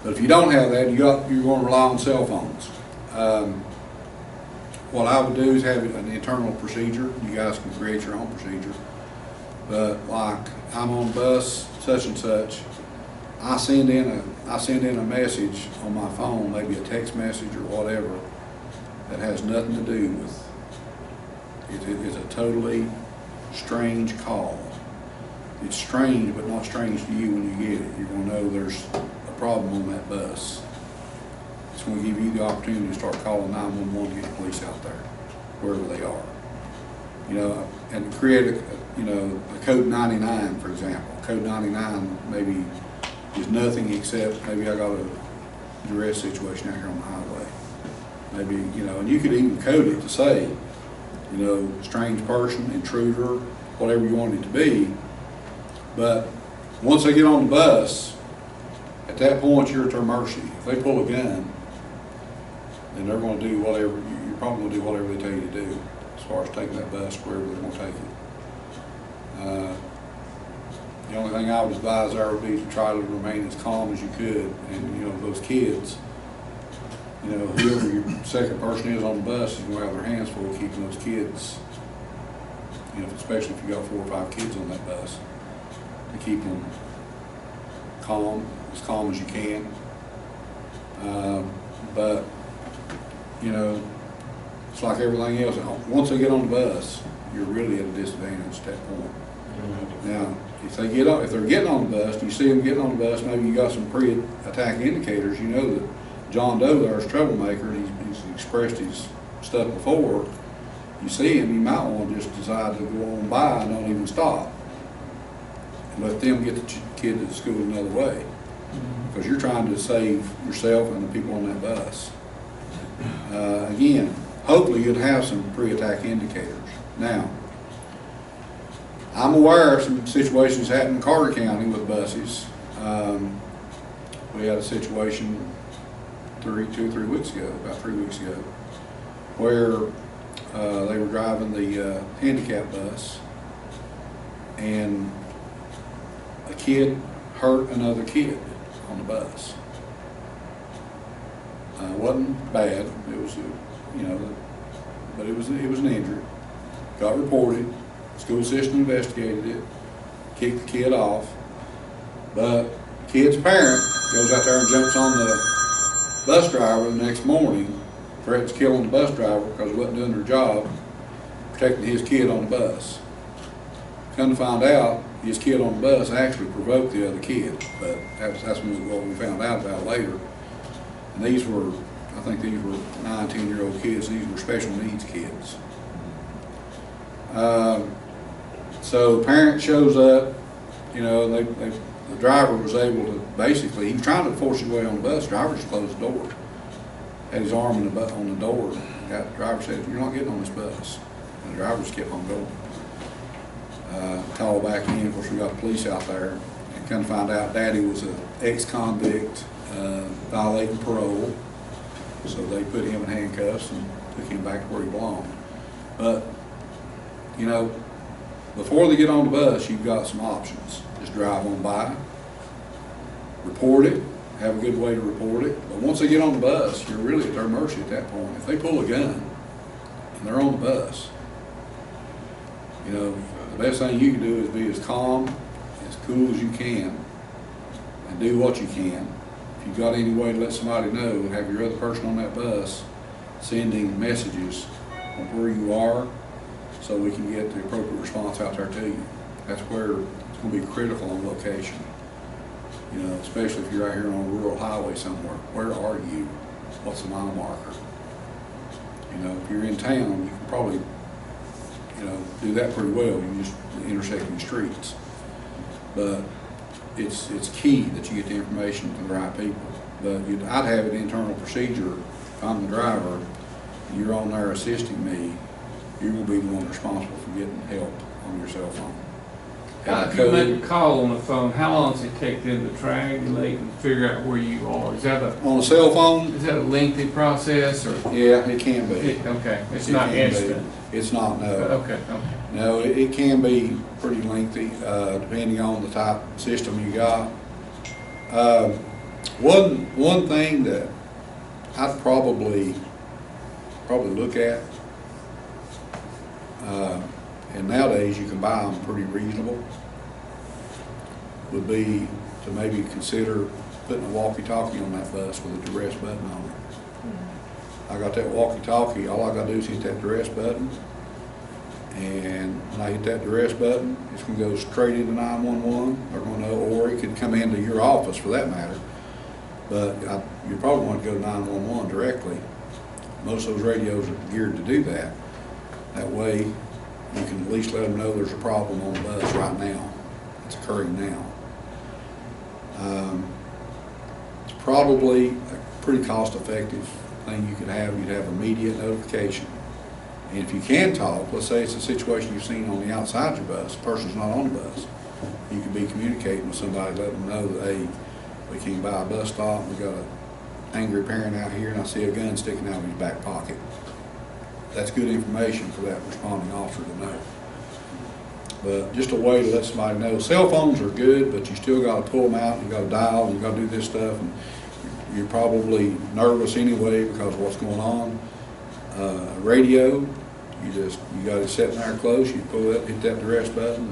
E: But if you don't have that, you're going to rely on cell phones. What I would do is have an internal procedure. You guys can create your own procedure. But like, I'm on bus such and such, I send in a message on my phone, maybe a text message or whatever, that has nothing to do with it. It's a totally strange call. It's strange, but not strange to you when you get it. You're going to know there's a problem on that bus. It's going to give you the opportunity to start calling 911 to get the police out there, wherever they are. You know, and create a code 99, for example. Code 99 maybe is nothing except maybe I got a duress situation out here on the highway. Maybe, and you could even code it to say, strange person, intruder, whatever you want it to be. But once they get on the bus, at that point you're at their mercy. If they pull a gun, then they're going to do whatever, you're probably going to do whatever they tell you to do as far as taking that bus wherever they're going to take it. The only thing I would advise there would be to try to remain as calm as you could. And those kids, whoever your second person is on the bus is going to have their hands full keeping those kids, especially if you got 4 or 5 kids on that bus, to keep them as calm as you can. But, you know, it's like everything else. Once they get on the bus, you're really at a disadvantage at that point. Now, if they're getting on the bus, you see them getting on the bus, maybe you got some pre-attack indicators, you know that John Doe there is a troublemaker, and he's expressed his stuff before. You see him, you might want to just decide to go on by and don't even stop. And let them get the kid to the school another way. Because you're trying to save yourself and the people on that bus. Again, hopefully you'll have some pre-attack indicators. Now, I'm aware of some situations happening in Carter County with buses. We had a situation 2 or 3 weeks ago, about 3 weeks ago, where they were driving the handicap bus, and a kid hurt another kid on the bus. Wasn't bad. It was, you know, but it was an injury. Got reported. School system investigated it. Kicked the kid off. But the kid's parent goes out there and jumps on the bus driver the next morning, threatens killing the bus driver because he wasn't doing their job, protecting his kid on the bus. Come to find out, his kid on the bus actually provoked the other kid, but that's what we found out about later. And these were, I think these were 9, 10-year-old kids. These were special needs kids. So the parent shows up, you know, the driver was able to basically, he was trying to force his way on the bus. The driver just closed the door, had his arm on the door. The driver said, "You're not getting on this bus." And the driver just kept on going. Called back in, of course we got the police out there, and come to find out Daddy was an ex-convict, violating parole, so they put him in handcuffs and took him back to where he belonged. But, you know, before they get on the bus, you've got some options. Just drive on by, report it, have a good way to report it, but once they get on the bus, you're really at their mercy at that point. If they pull a gun and they're on the bus, you know, the best thing you can do is be as calm, as cool as you can, and do what you can. If you've got any way to let somebody know, have your other person on that bus sending messages on where you are so we can get the appropriate response out there to you. That's where it's going to be critical on location. You know, especially if you're out here on a rural highway somewhere. Where are you? What's the mile marker? You know, if you're in town, you can probably, you know, do that pretty well. You just intersecting streets. But it's key that you get the information to the right people. But I'd have an internal procedure. If I'm the driver, and you're on there assisting me, you're going to be the one responsible for getting help on your cell phone.
F: If you make a call on the phone, how long does it take them to triangulate and figure out where you are? Is that
E: On a cell phone?
F: Is that a lengthy process, or?
E: Yeah, it can be.
F: Okay, it's not instant.
E: It's not, no.
F: Okay.
E: No, it can be pretty lengthy, depending on the type of system you got. One thing that I'd probably look at, and nowadays you can buy them pretty reasonable, would be to maybe consider putting a walkie-talkie on that bus with a duress button on it. I got that walkie-talkie, all I gotta do is hit that duress button, and when I hit that duress button, it's gonna go straight into 911. They're gonna know, or it could come into your office for that matter, but you probably want to go to 911 directly. Most of those radios are geared to do that. That way, you can at least let them know there's a problem on the bus right now. It's occurring now. It's probably a pretty cost-effective thing you could have. You'd have immediate notification. And if you can talk, let's say it's a situation you've seen on the outside of your bus, the person's not on the bus, you could be communicating with somebody, letting them know that, hey, we came by a bus stop, we got an angry parent out here, and I see a gun sticking out of his back pocket. That's good information for that responding officer to know. But just a way to let somebody know. Cell phones are good, but you still got to pull them out, you got to dial, and you got to do this stuff, and you're probably nervous anyway because of what's going on. Radio, you got it sitting there close, you pull it, hit that duress button,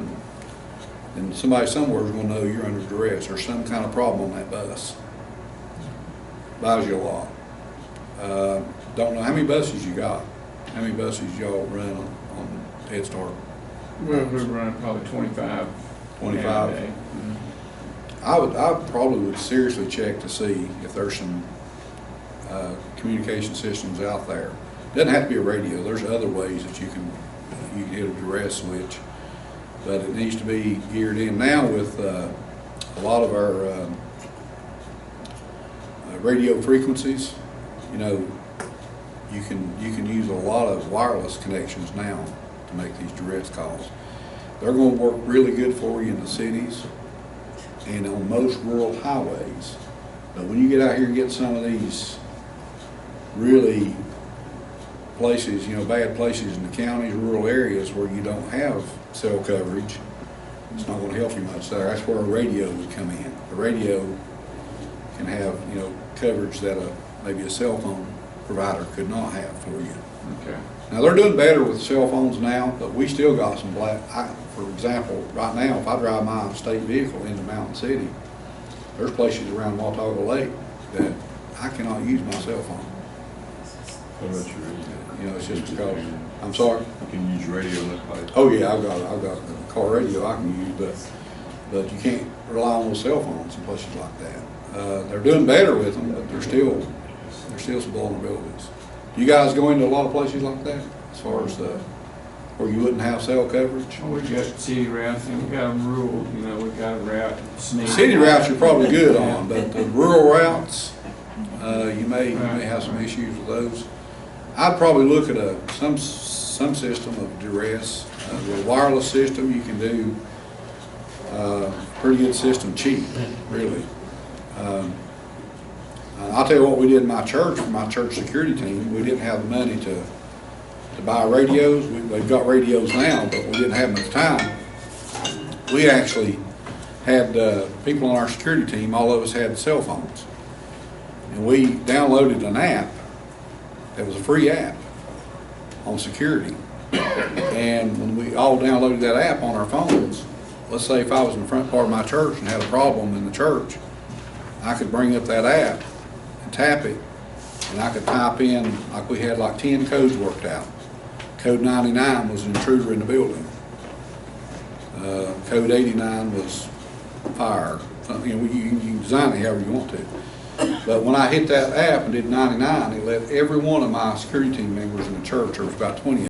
E: and then somebody somewhere is gonna know you're under duress or some kind of problem on that bus. Buys you a lot. Don't know, how many buses you got? How many buses y'all run on Head Start?
F: Well, we run probably 25.
E: 25?
F: a day.
E: I probably would seriously check to see if there's some communication systems out there. Doesn't have to be a radio. There's other ways that you can hit a duress switch, but it needs to be geared in now with a lot of our radio frequencies. You know, you can use a lot of wireless connections now to make these duress calls. They're going to work really good for you in the cities and on most rural highways. But when you get out here and get some of these really places, you know, bad places in the counties, rural areas where you don't have cell coverage, it's not going to help you much there. That's where a radio would come in. The radio can have, you know, coverage that maybe a cell phone provider could not have for you.
F: Okay.
E: Now, they're doing better with cell phones now, but we still got some for example, right now, if I drive my state vehicle into Mountain City, there's places around Watauga Lake that I cannot use my cell phone.
G: What about your radio?
E: You know, it's just because, I'm sorry?
G: You can use your radio in that place.
E: Oh, yeah, I've got a car radio I can use, but you can't rely on those cell phones in places like that. They're doing better with them, but there's still some vulnerabilities. Do you guys go into a lot of places like that, as far as where you wouldn't have cell coverage?
F: Well, we got city routes and we got them rural, you know, we got a route.
E: City routes you're probably good on, but the rural routes, you may have some issues with those. I'd probably look at some system of duress. With a wireless system, you can do a pretty good system cheap, really. I'll tell you what we did in my church, for my church security team. We didn't have the money to buy radios. We've got radios now, but we didn't have them at the time. We actually had people on our security team, all of us had cell phones. And we downloaded an app that was a free app on security. And when we all downloaded that app on our phones, let's say if I was in the front part of my church and had a problem in the church, I could bring up that app and tap it, and I could type in, like we had like 10 codes worked out. Code 99 was an intruder in the building. Code 89 was fire. You know, you can design it however you want to. But when I hit that app and did 99, it let every one of my security team members in the church, there was about 20